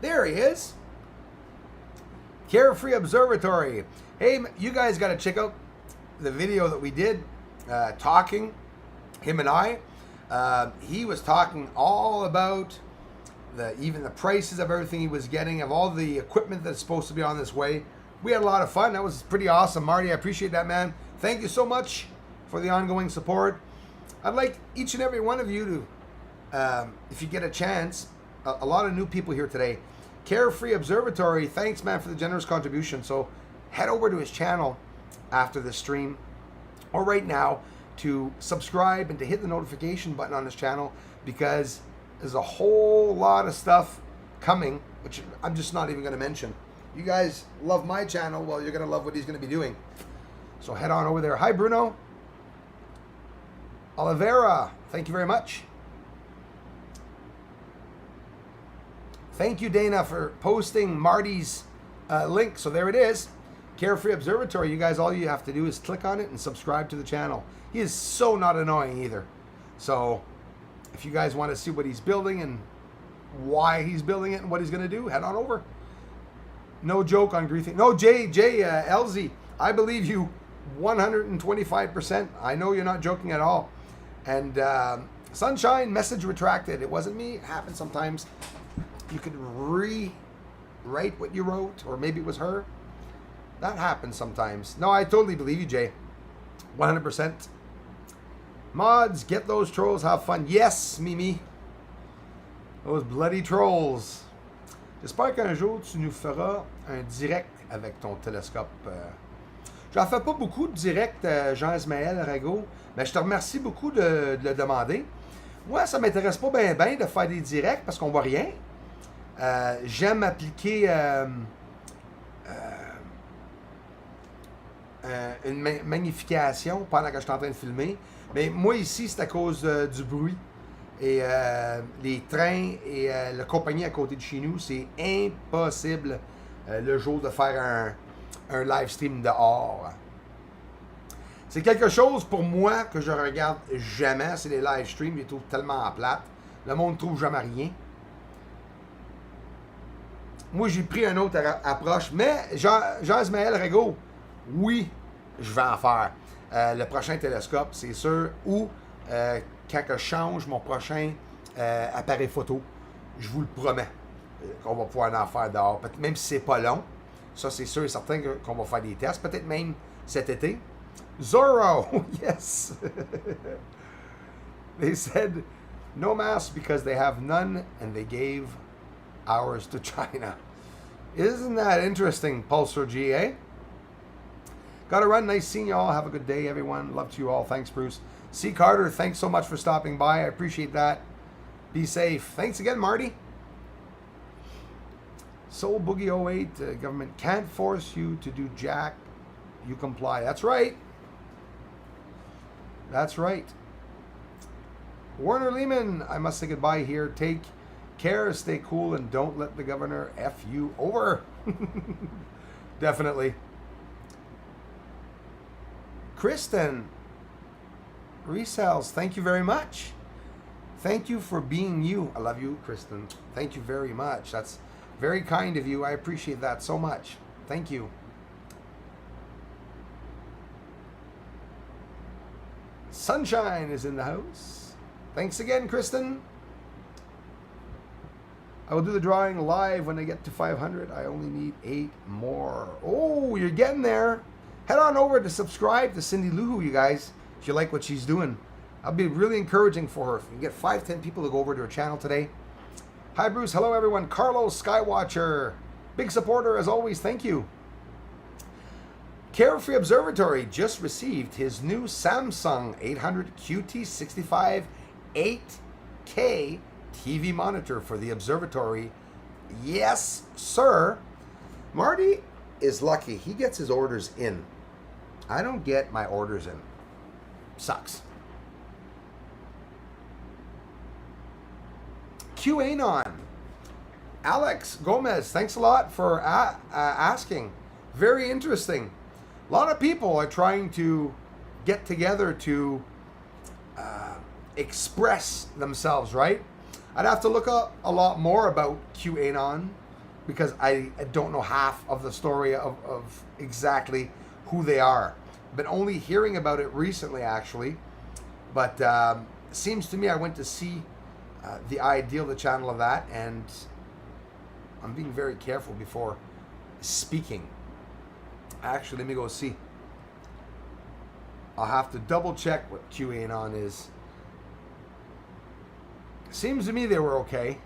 [SPEAKER 1] There he is. Carefree Observatory. Hey, you guys got to check out the video that we did talking him and I. He was talking all about even the prices of everything he was getting, of all the equipment that's supposed to be on this way. We had a lot of fun. That was pretty awesome. Marty, I appreciate that, man. Thank you so much for the ongoing support. I'd like each and every one of you to, if you get a chance, a lot of new people here today. Carefree Observatory, thanks, man, for the generous contribution. So head over to his channel after the stream or right now to subscribe and to hit the notification button on his channel, because there's a whole lot of stuff coming, which I'm just not even going to mention. You guys love my channel, well, you're going to love what he's going to be doing. So head on over there. Hi, Bruno. Oliveira, thank you very much. Thank you, Dana, for posting Marty's link. So there it is. Carefree Observatory. You guys, all you have to do is click on it and subscribe to the channel. He is so not annoying either. So if you guys want to see what he's building and why he's building it and what he's going to do, head on over. No joke on griefing. No, LZ, I believe you 125%. I know you're not joking at all. And Sunshine, message retracted. It wasn't me. It happens sometimes. You could rewrite what you wrote, or maybe it was her. That happens sometimes. No, I totally believe you, Jay. 100%. Mods, get those trolls, have fun. Yes, Mimi. Those bloody trolls. J'espère qu'un jour tu nous feras un direct avec ton télescope. J'en fais pas beaucoup de direct, Jean-Ismaël Rago, mais je te remercie beaucoup de le demander. Moi, ça m'intéresse pas bien de faire des directs parce qu'on voit rien. J'aime appliquer une magnification pendant que je suis en train de filmer. Mais moi, ici, c'est à cause du bruit. Et les trains et la compagnie à côté de chez nous, c'est impossible le jour de faire un live stream dehors. C'est quelque chose pour moi que je regarde jamais, c'est les live streams, je les trouve tellement plates. Le monde ne trouve jamais rien. Moi, j'ai pris une autre approche, mais Jean-Ismaël Rego, oui, je vais en faire. Le prochain télescope, c'est sûr, ou quand je change mon prochain appareil photo, je vous le promets qu'on va pouvoir en faire dehors. Même si c'est pas long, ça c'est sûr et certain qu'on va faire des tests, peut-être même cet été. Zorro, yes! They said no masks because they have none and they gave ours to China. Isn't that interesting, Pulsar GA? Gotta run. Nice seeing you all. Have a good day, everyone. Love to you all. Thanks, Bruce. C. Carter, thanks so much for stopping by. I appreciate that. Be safe. Thanks again, Marty. Soul Boogie 08, government can't force you to do jack. You comply. That's right. That's right. Warner Lehman, I must say goodbye here. Take care, stay cool, and don't let the governor F you over. Definitely. Kristen, resells, thank you very much. Thank you for being you. I love you, Kristen. Thank you very much. That's very kind of you. I appreciate that so much. Thank you. Sunshine is in the house. Thanks again, Kristen. I will do the drawing live when I get to 500. I only need 8 more. Oh, you're getting there. Head on over to subscribe to Cindy Luhu, you guys, if you like what she's doing. I'll be really encouraging for her. If you can get 5-10 people to go over to her channel today. Hi, Bruce. Hello, everyone. Carlos Skywatcher. Big supporter, as always. Thank you. Carefree Observatory just received his new Samsung 800 QT65 8K TV monitor for the observatory. Yes, sir. Marty is lucky. He gets his orders in. I don't get my orders in. Sucks. QAnon. Alex Gomez, thanks a lot for asking. Very interesting. A lot of people are trying to get together to express themselves, right? I'd have to look up a lot more about QAnon because I don't know half of the story of exactly who they are. But only hearing about it recently, actually, But seems to me I went to see the ideal, the channel of that, and I'm being very careful before speaking. Actually, let me go see. I'll have to double check what QAnon is. Seems to me they were okay.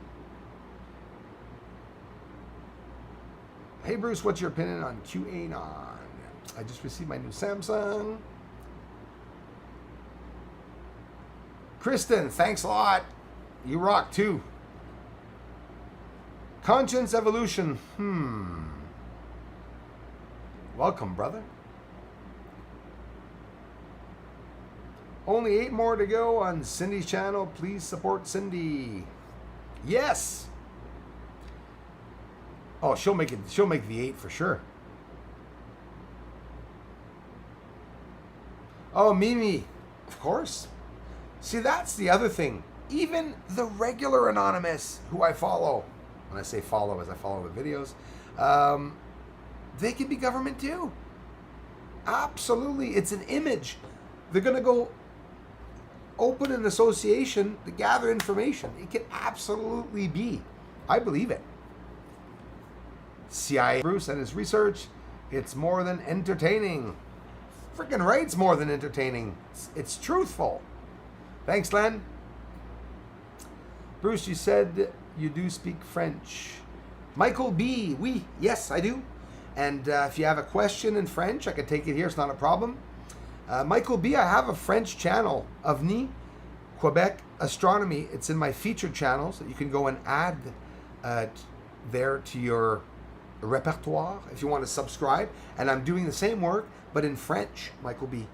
[SPEAKER 1] Hey Bruce, what's your opinion on QAnon? I just received my new Samsung. Kristen, thanks a lot. You rock too. Conscience evolution. Welcome, brother. Only 8 more to go on Cindy's channel. Please support Cindy. Yes. Oh, she'll make it. She'll make the 8 for sure. Oh, Mimi, of course. See, that's the other thing. Even the regular anonymous who I follow, when I say follow, as I follow the videos, they can be government too. Absolutely, it's an image. They're gonna go open an association to gather information. It can absolutely be. I believe it. CIA Bruce and his research, it's more than entertaining. Freaking right, it's more than entertaining. It's truthful. Thanks, Len. Bruce, you said you do speak French. Michael B. Oui, yes, I do. And if you have a question in French, I can take it here. It's not a problem. Michael B., I have a French channel, Ovni, Quebec Astronomy. It's in my featured channels that you can go and add there to your repertoire if you want to subscribe. And I'm doing the same work, but in French, Michael B.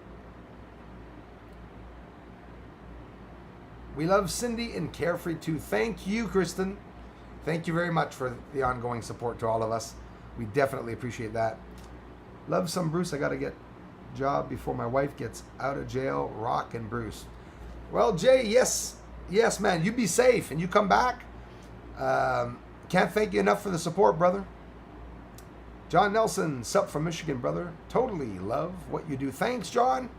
[SPEAKER 1] We love Cindy and Carefree too. Thank you, Kristen. Thank you very much for the ongoing support to all of us. We definitely appreciate that. Love some Bruce. I got to get a job before my wife gets out of jail. Rock and Bruce. Well, Jay, yes, man. You be safe and you come back. Can't thank you enough for the support, brother. John Nelson, sup from Michigan, brother. Totally love what you do. Thanks, John.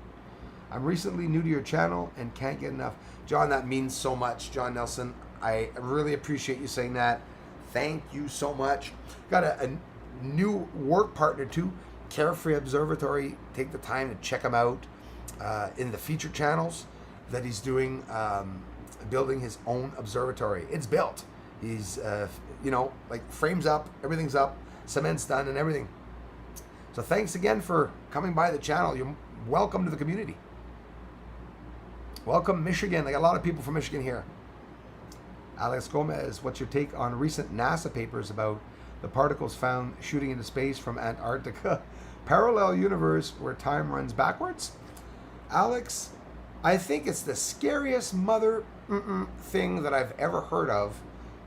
[SPEAKER 1] I'm recently new to your channel and can't get enough. John, that means so much. John Nelson, I really appreciate you saying that. Thank you so much. Got a new work partner too, Carefree Observatory. Take the time to check him out in the feature channels that he's doing, building his own observatory. It's built. He's, like frames up, everything's up, cement's done and everything. So thanks again for coming by the channel. You're welcome to the community. Welcome, Michigan. I got a lot of people from Michigan here. Alex Gomez, what's your take on recent NASA papers about the particles found shooting into space from Antarctica? Parallel universe where time runs backwards? Alex, I think it's the scariest mother thing that I've ever heard of.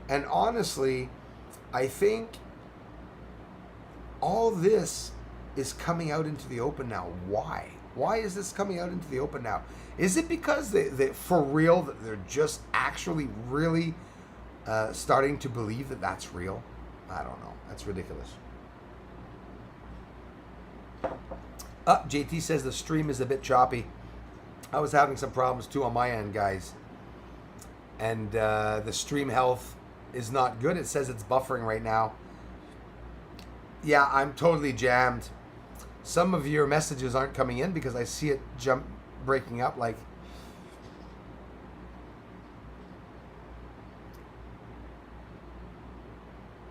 [SPEAKER 1] And honestly, I think all this is coming out into the open now. Why? Why is this coming out into the open now? Is it because they for real, that they're just actually really starting to believe that that's real? I don't know. That's ridiculous. JT says the stream is a bit choppy. I was having some problems too on my end, guys. And the stream health is not good. It says it's buffering right now. Yeah, I'm totally jammed. Some of your messages aren't coming in because I see it breaking up like.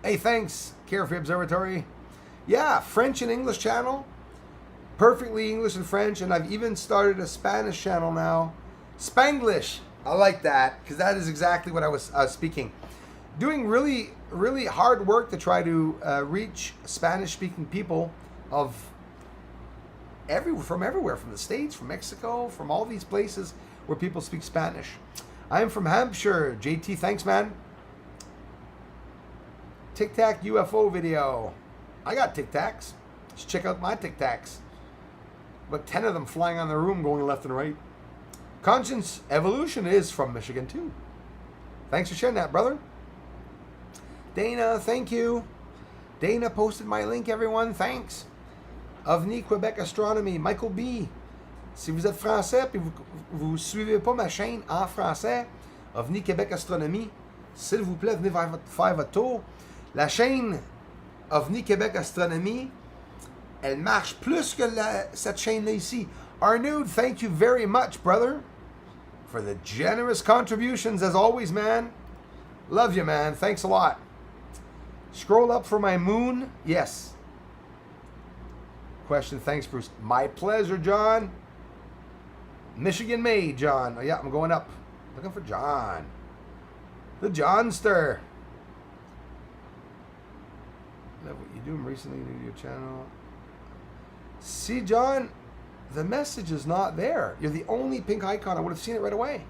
[SPEAKER 1] Hey, thanks, Carefree Observatory. Yeah, French and English channel. Perfectly English and French, and I've even started a Spanish channel now. Spanglish. I like that because that is exactly what I was speaking. Doing really, really hard work to try to reach Spanish-speaking people of from everywhere, from the States, from Mexico, from all these places where people speak Spanish. I'm from Hampshire. JT, thanks, man. Tic Tac UFO video. I got Tic Tacs. Just check out my Tic Tacs. About 10 of them flying on the room going left and right. Conscience Evolution is from Michigan too. Thanks for sharing that, brother. Dana, thank you. Dana posted my link, everyone. Thanks. Ovni Quebec Astronomy. Michael B. Si vous êtes français et vous ne suivez pas ma chaîne en français, OVNI Québec Astronomie, s'il vous plaît, venez faire votre tour. La chaîne OVNI Québec Astronomie, elle marche plus que cette chaîne-là ici. Arnoud, thank you very much, brother, for the generous contributions as always, man. Love you, man. Thanks a lot. Scroll up for my moon. Yes. Question. Thanks, Bruce. My pleasure, John. Michigan made, John. Oh, yeah, I'm going up. Looking for John. The Johnster. Love what you're doing recently to your channel. See, John, the message is not there. You're the only pink icon. I would have seen it right away.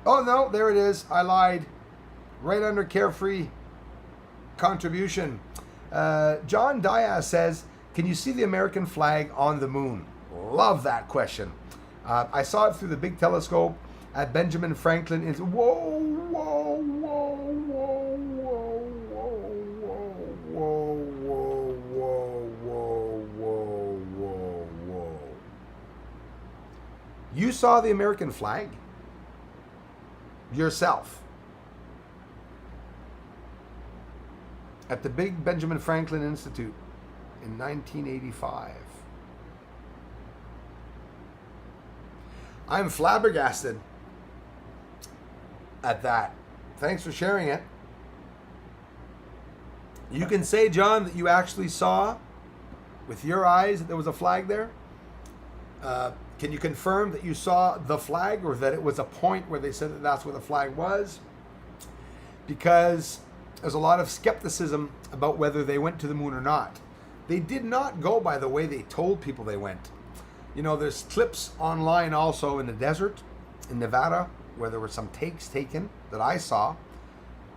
[SPEAKER 1] Oh, no, there it is. I lied. Right under carefree contribution. John Diaz says, can you see the American flag on the moon? Love that question. I saw it through the big telescope at Benjamin Franklin. It's whoa, whoa, whoa, whoa, whoa, whoa, whoa, whoa, whoa, whoa, whoa, whoa, whoa. You saw the American flag? Yourself? At the big Benjamin Franklin Institute in 1985. I'm flabbergasted at that. Thanks for sharing it. You can say, John, that you actually saw with your eyes that there was a flag there. Can you confirm that you saw the flag, or that it was a point where they said that that's where the flag was? Because there's a lot of skepticism about whether they went to the moon or not. They did not go by the way they told people they went. You know, there's clips online also in the desert in Nevada where there were some takes taken that I saw.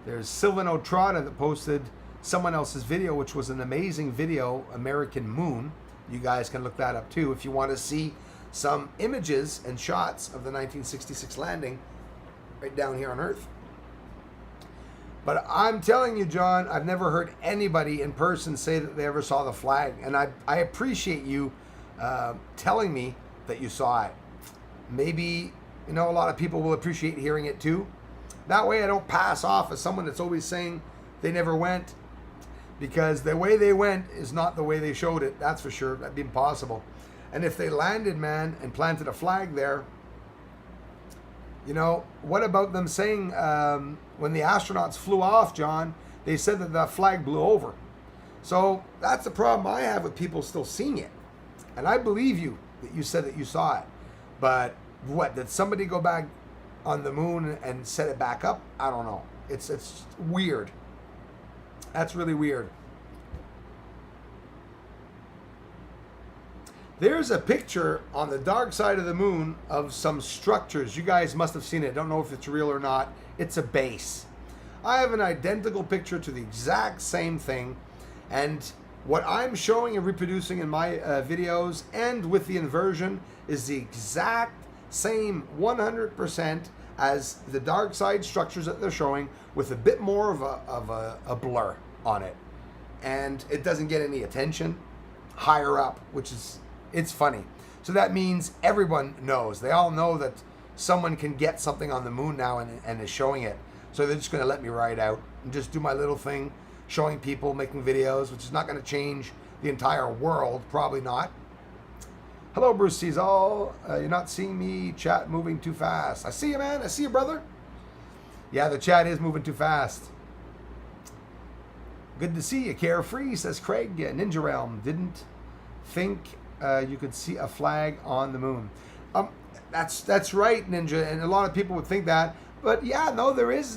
[SPEAKER 1] There's Sylvan Otrada that posted someone else's video, which was an amazing video, American Moon. You guys can look that up too if you want to see some images and shots of the 1966 landing right down here on Earth. But I'm telling you, John, I've never heard anybody in person say that they ever saw the flag. And I appreciate you telling me that you saw it. Maybe, you know, a lot of people will appreciate hearing it too. That way I don't pass off as someone that's always saying they never went. Because the way they went is not the way they showed it. That's for sure. That'd be impossible. And if they landed, man, and planted a flag there, you know, what about them saying when the astronauts flew off, John, they said that the flag blew over. So that's the problem I have with people still seeing it. And I believe you that you said that you saw it. But what, did somebody go back on the moon and set it back up? I don't know. It's weird. That's really weird. There's a picture on the dark side of the moon of some structures. You guys must have seen it. Don't know if it's real or not. It's a base. I have an identical picture to the exact same thing. And what I'm showing and reproducing in my videos and with the inversion is the exact same 100% as the dark side structures that they're showing, with a bit more of a blur on it. And it doesn't get any attention higher up, which is, it's funny. So that means everyone knows. They all know that someone can get something on the moon now and is showing it. So they're just going to let me ride out and just do my little thing, showing people, making videos, which is not going to change the entire world. Probably not. Hello, Bruce Cesal. You're not seeing me. Chat moving too fast. I see you, man. I see you, brother. Yeah, the chat is moving too fast. Good to see you. Carefree, says Craig. Ninja Realm. Didn't think you could see a flag on the moon. That's right, Ninja. And a lot of people would think that. But yeah, no, there is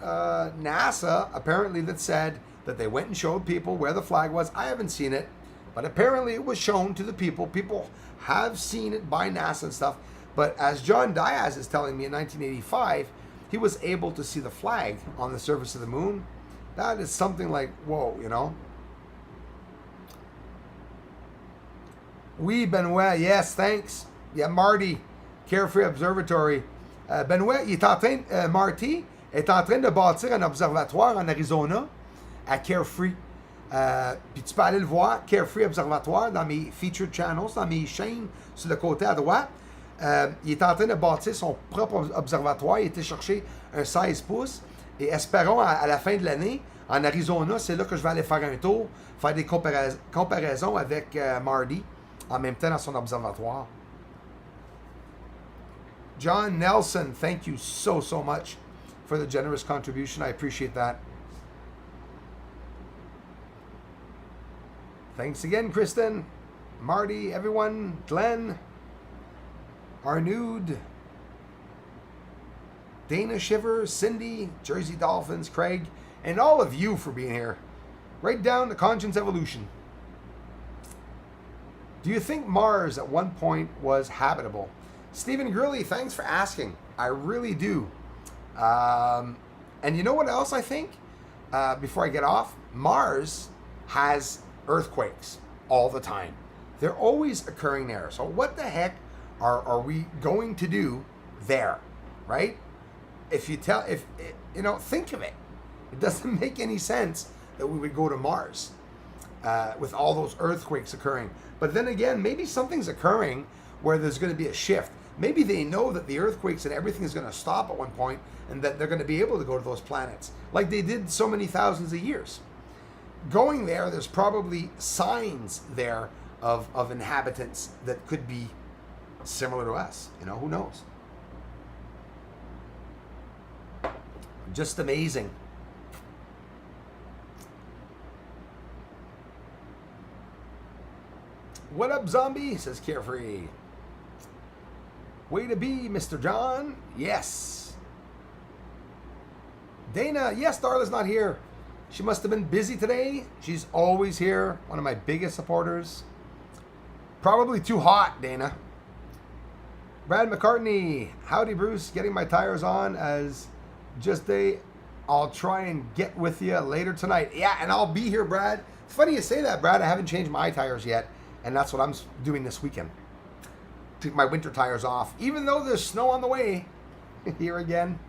[SPEAKER 1] NASA apparently that said that they went and showed people where the flag was. I haven't seen it, but apparently it was shown to the people. People have seen it by NASA and stuff. But as John Diaz is telling me, in 1985, he was able to see the flag on the surface of the moon. That is something like, whoa, you know. Oui, Benoit, yes, thanks. Yeah, Marty, Carefree Observatory. Benoit, Marty est en train de bâtir un observatoire en Arizona, à Carefree. Puis tu peux aller le voir, Carefree Observatoire, dans mes featured channels, dans mes chaînes sur le côté à droite. Il est en train de bâtir son propre observatoire. Il était chercher un 16 pouces. Et espérons, à la fin de l'année, en Arizona, c'est là que je vais aller faire un tour, faire des comparaisons avec Marty, en même temps dans son observatoire. John Nelson, thank you so much for the generous contribution. I appreciate that. Thanks again, Kristen, Marty, everyone, Glenn, Arnoud, Dana Shiver, Cindy, Jersey Dolphins, Craig, and all of you for being here. Right down to Conscience Evolution. Do you think Mars at one point was habitable? Stephen Grilly, thanks for asking. I really do. And you know what else I think? Before I get off, Mars has earthquakes all the time. They're always occurring there. So what the heck are we going to do there, right? If you know, think of it. It doesn't make any sense that we would go to Mars with all those earthquakes occurring. But then again, maybe something's occurring where there's going to be a shift. Maybe they know that the earthquakes and everything is going to stop at one point and that they're going to be able to go to those planets like they did so many thousands of years. Going there, there's probably signs there of inhabitants that could be similar to us. You know, who knows? Just amazing. What up, zombie? Says Carefree. Way to be, Mr. John. Yes. Dana, yes, Darla's not here. She must have been busy today. She's always here. One of my biggest supporters. Probably too hot, Dana. Brad McCartney. Howdy, Bruce. Getting my tires on as just I'll try and get with you later tonight. Yeah, and I'll be here, Brad. It's funny you say that, Brad. I haven't changed my tires yet. And that's what I'm doing this weekend. Take my winter tires off. Even though there's snow on the way. Here again.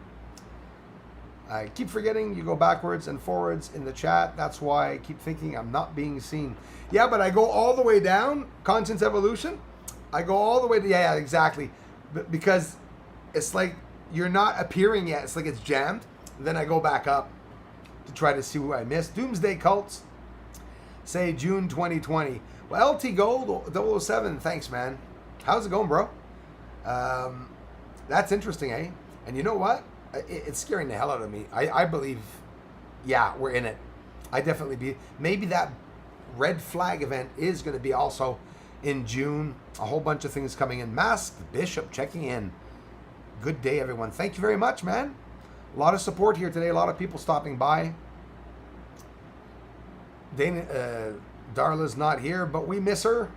[SPEAKER 1] I keep forgetting you go backwards and forwards in the chat. That's why I keep thinking I'm not being seen. Yeah, but I go all the way down. Conscience Evolution. I go all the way to, yeah, exactly. Because it's like you're not appearing yet. It's like it's jammed. Then I go back up to try to see who I missed. Doomsday Cults. Say June 2020. Well, LT Gold 007. Thanks, man. How's it going, bro? That's interesting, eh? And you know what? It's scaring the hell out of me. I believe, yeah, we're in it. I definitely be. Maybe that red flag event is going to be also in June. A whole bunch of things coming in. Mask Bishop checking in. Good day, everyone. Thank you very much, man. A lot of support here today. A lot of people stopping by. Dana, Darla's not here, but we miss her.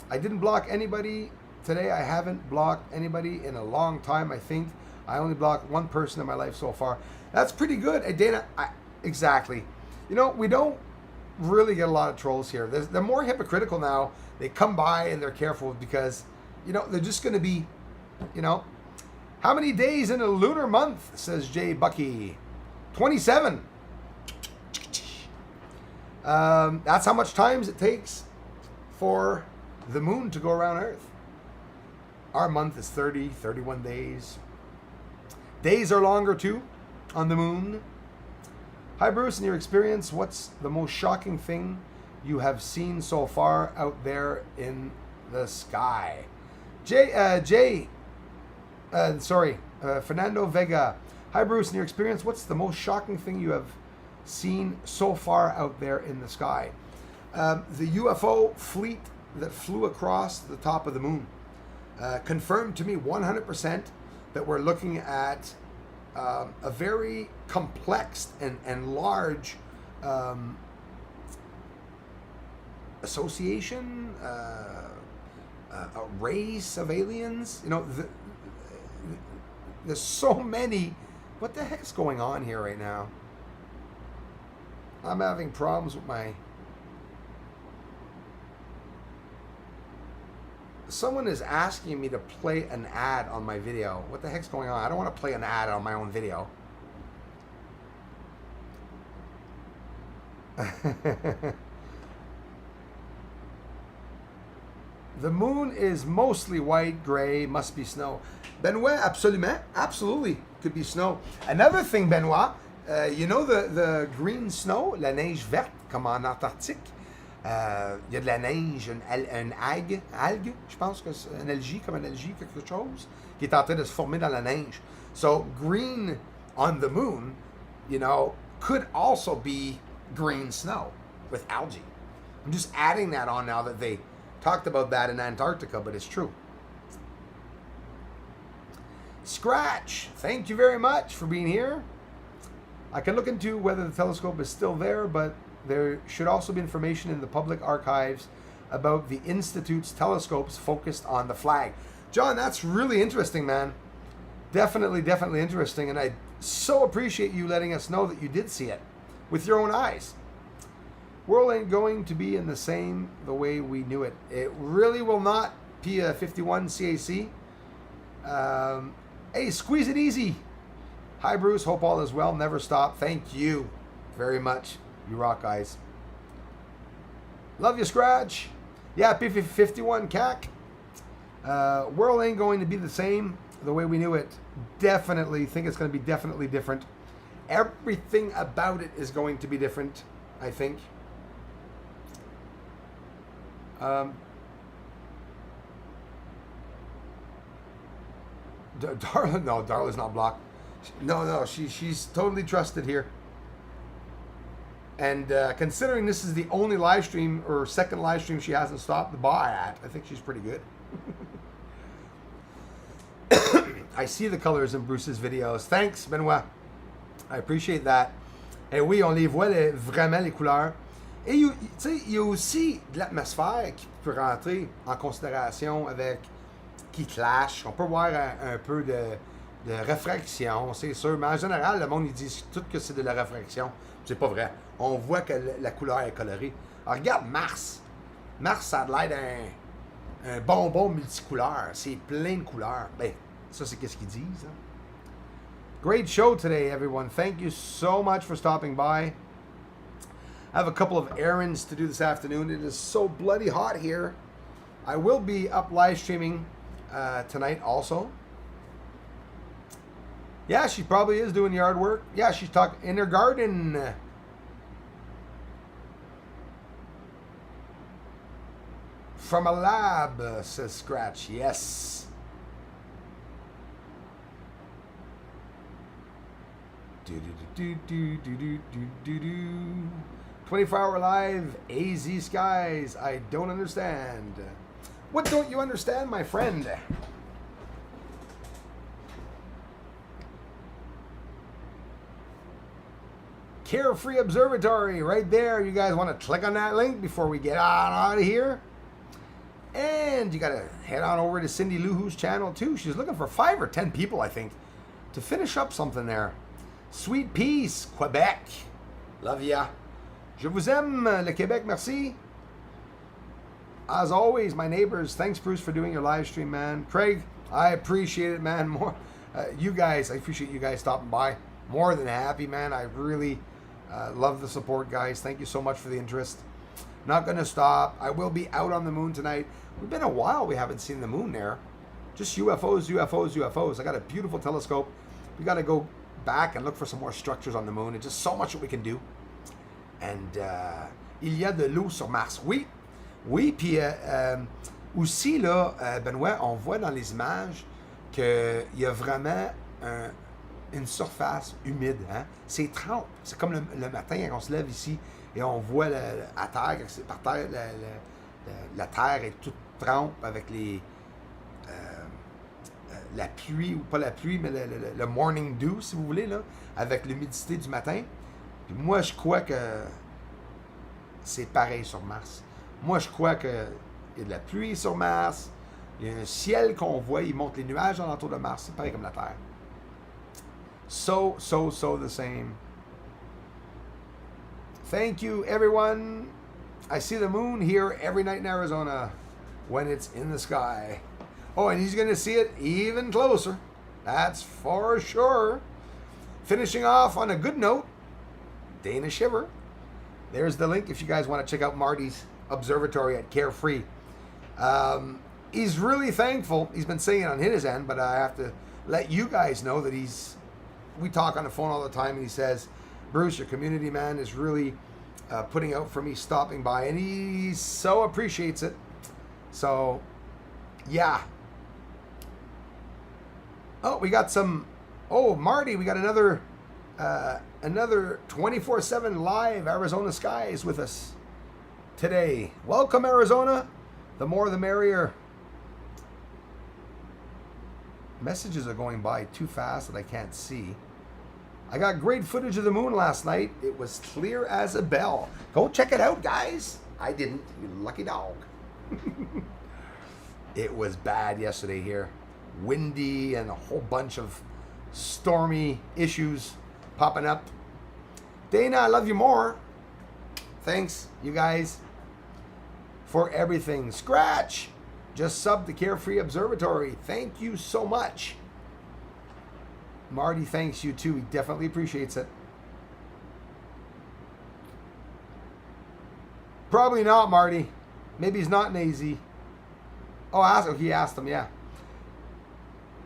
[SPEAKER 1] I didn't block anybody today. I haven't blocked anybody in a long time, I think. I only blocked one person in my life so far. That's pretty good. Hey, Dana, exactly. You know, we don't really get a lot of trolls here. They're more hypocritical now. They come by and they're careful because, you know, they're just going to be, you know. How many days in a lunar month, says Jay Bucky? 27. That's how much time it takes for the moon to go around Earth. Our month is 31 days. Days are longer too on the moon. Hi, Bruce. In your experience, what's the most shocking thing you have seen so far out there in the sky? Fernando Vega. Hi, Bruce. In your experience, what's the most shocking thing you have seen so far out there in the sky? The UFO fleet that flew across the top of the moon confirmed to me 100% that we're looking at a very complex and large association, a race of aliens. You know, there's so many. What the heck's going on here right now? I'm having problems with my... Someone is asking me to play an ad on my video. What the heck's going on? I don't want to play an ad on my own video. The moon is mostly white, gray, must be snow. Benoit, absolutely, could be snow. Another thing, Benoit, you know the green snow, la neige verte, comme en Antarctique. Il y a de la neige, une algue, je pense que c'est une algie, comme une algie, quelque chose, qui est en train de se former dans la neige. So green on the moon, you know, could also be green snow with algae. I'm just adding that on now that they talked about that in Antarctica, but it's true. Scratch, thank you very much for being here. I can look into whether the telescope is still there, but there should also be information in the public archives about the Institute's telescopes focused on the flag. John, that's really interesting, man. Definitely interesting, and I so appreciate you letting us know that you did see it with your own eyes. World ain't going to be in the way we knew it. It really will not. Pia 51 CAC. Hey, squeeze it easy. Hi, Bruce. Hope all is well. Never stop. Thank you very much. You rock, guys. Love you, Scratch. Yeah, Pia 51 CAC. World ain't going to be the way we knew it. Definitely think it's going to be definitely different. Everything about it is going to be different, I think. Darla, no, Darla's not blocked. No, she's totally trusted here. And considering this is the only live stream or second live stream she hasn't stopped by at, I think she's pretty good. I see the colors in Bruce's videos. Thanks, Benoit. I appreciate that. Et oui, on les voit vraiment les couleurs. Et tu sais, il y a aussi de l'atmosphère qui peut rentrer en considération avec qui clash. On peut voir un peu de réfraction, c'est sûr. Mais en général, le monde, ils disent tout que c'est de la réfraction. C'est pas vrai. On voit que la couleur est colorée. Alors, regarde Mars. Mars, ça a l'air d'un bonbon multicouleur. C'est plein de couleurs. Ben, ça, c'est qu'est-ce qu'ils disent. Hein? Great show today, everyone. Thank you so much for stopping by. I have a couple of errands to do this afternoon. It is so bloody hot here. I will be up live streaming tonight also. Yeah, she probably is doing yard work. Yeah, she's talking in her garden. From a lab, says Scratch. Yes. Do 24-hour live, AZ skies. I don't understand. What don't you understand, my friend? Carefree Observatory, right there. You guys want to click on that link before we get out of here? And you got to head on over to Cindy Luhu's channel, too. She's looking for 5 or 10 people, I think, to finish up something there. Sweet Peace, Quebec. Love ya. Je vous aime, le Québec, merci. As always, my neighbors, thanks, Bruce, for doing your live stream, man. Craig, I appreciate it, man. More, you guys, I appreciate you guys stopping by. More than happy, man. I really love the support, guys. Thank you so much for the interest. Not going to stop. I will be out on the moon tonight. We've been a while we haven't seen the moon there. Just UFOs, UFOs, UFOs. I got a beautiful telescope. We got to go back and look for some more structures on the moon. It's just so much that we can do. And il y a de l'eau sur Mars. Oui, oui. Puis aussi, là, Benoît, on voit dans les images qu'il y a vraiment une surface humide. Hein? C'est trempe. C'est comme le matin quand on se lève ici et on voit à terre, par terre, la terre est toute trempe avec la pluie, ou pas la pluie, mais le morning dew, si vous voulez, là, avec l'humidité du matin. Puis moi, je crois que c'est pareil sur Mars. Moi, je crois qu'il y a de la pluie sur Mars, il y a un ciel qu'on voit, il monte les nuages alentour de Mars, c'est pareil comme la Terre. So the same. Thank you, everyone. I see the moon here every night in Arizona when it's in the sky. Oh, and he's going to see it even closer. That's for sure. Finishing off on a good note, Dana Shiver. There's the link if you guys want to check out Marty's observatory at Carefree. He's really thankful. He's been saying it on his end, but I have to let you guys know that we talk on the phone all the time, and he says, Bruce, your community man is really putting out for me, stopping by, and he so appreciates it. So, yeah. Oh, we got some. Oh, Marty, we got another 24/7 live Arizona skies with us today. Welcome, Arizona. The more the merrier. Messages are going by too fast that I can't see. I got great footage of the moon last night. It was clear as a bell. Go check it out, guys. I didn't, you lucky dog. It was bad yesterday here. Windy and a whole bunch of stormy issues popping up. Dana, I love you more. Thanks, you guys, for everything. Scratch, just sub the Carefree Observatory. Thank you so much. Marty thanks you too. He definitely appreciates it. Probably not, Marty. Maybe he's not an AZ. Oh, he asked him, yeah.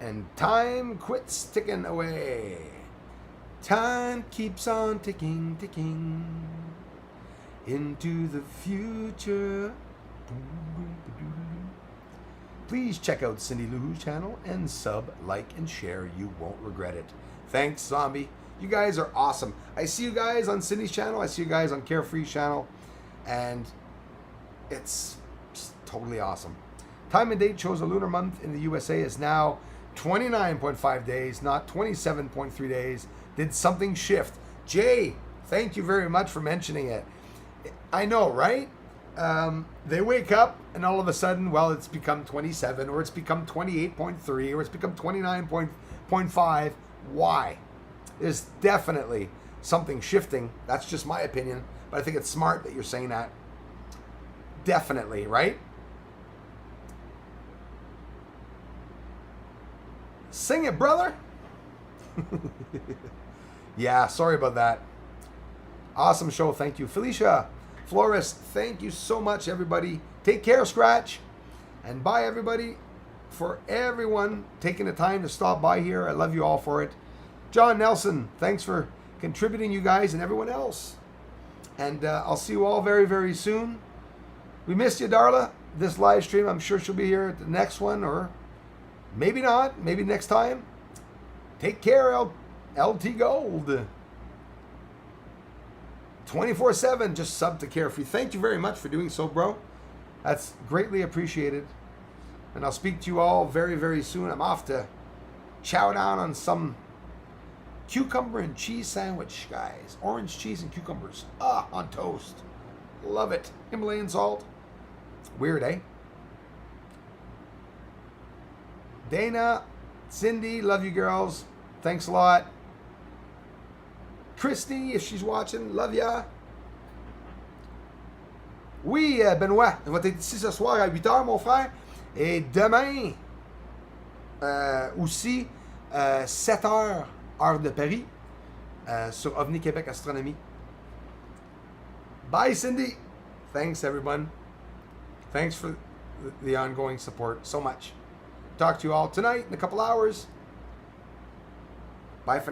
[SPEAKER 1] And time quits ticking away. Time keeps on ticking, ticking into the future. Please check out Cindy Lou Who's channel and sub, like, and share. You won't regret it. Thanks, Zombie. You guys are awesome. I see you guys on Cindy's channel. I see you guys on Carefree's channel. And it's totally awesome. Time and date shows a lunar month in the USA is now 29.5 days, not 27.3 days. Did something shift? Jay, thank you very much for mentioning it. I know, right? They wake up and all of a sudden, well, it's become 27 or it's become 28.3 or it's become 29.5. Why? There's definitely something shifting. That's just my opinion, but I think it's smart that you're saying that. Definitely, right? Sing it, brother. Yeah, sorry about that. Awesome show. Thank you. Felicia Flores, thank you so much, everybody. Take care, Scratch. And bye, everybody. For everyone taking the time to stop by here. I love you all for it. John Nelson, thanks for contributing, you guys, and everyone else. And I'll see you all very, very soon. We missed you, Darla. This live stream, I'm sure she'll be here at the next one, or maybe not. Maybe next time. Take care, LT Gold. 24/7, just sub to Carefree. Thank you very much for doing so, bro. That's greatly appreciated. And I'll speak to you all very, very soon. I'm off to chow down on some cucumber and cheese sandwich, guys. Orange cheese and cucumbers. On toast. Love it. Himalayan salt. Weird, eh? Dana, Cindy, love you girls. Thanks a lot. Christy, if she's watching, love ya. Oui, Benoît, on va être ici ce soir à 8h, mon frère. Et demain, aussi, 7h, heure de Paris, sur OVNI Québec Astronomie. Bye, Cindy. Thanks, everyone. Thanks for the ongoing support so much. Talk to you all tonight in a couple hours.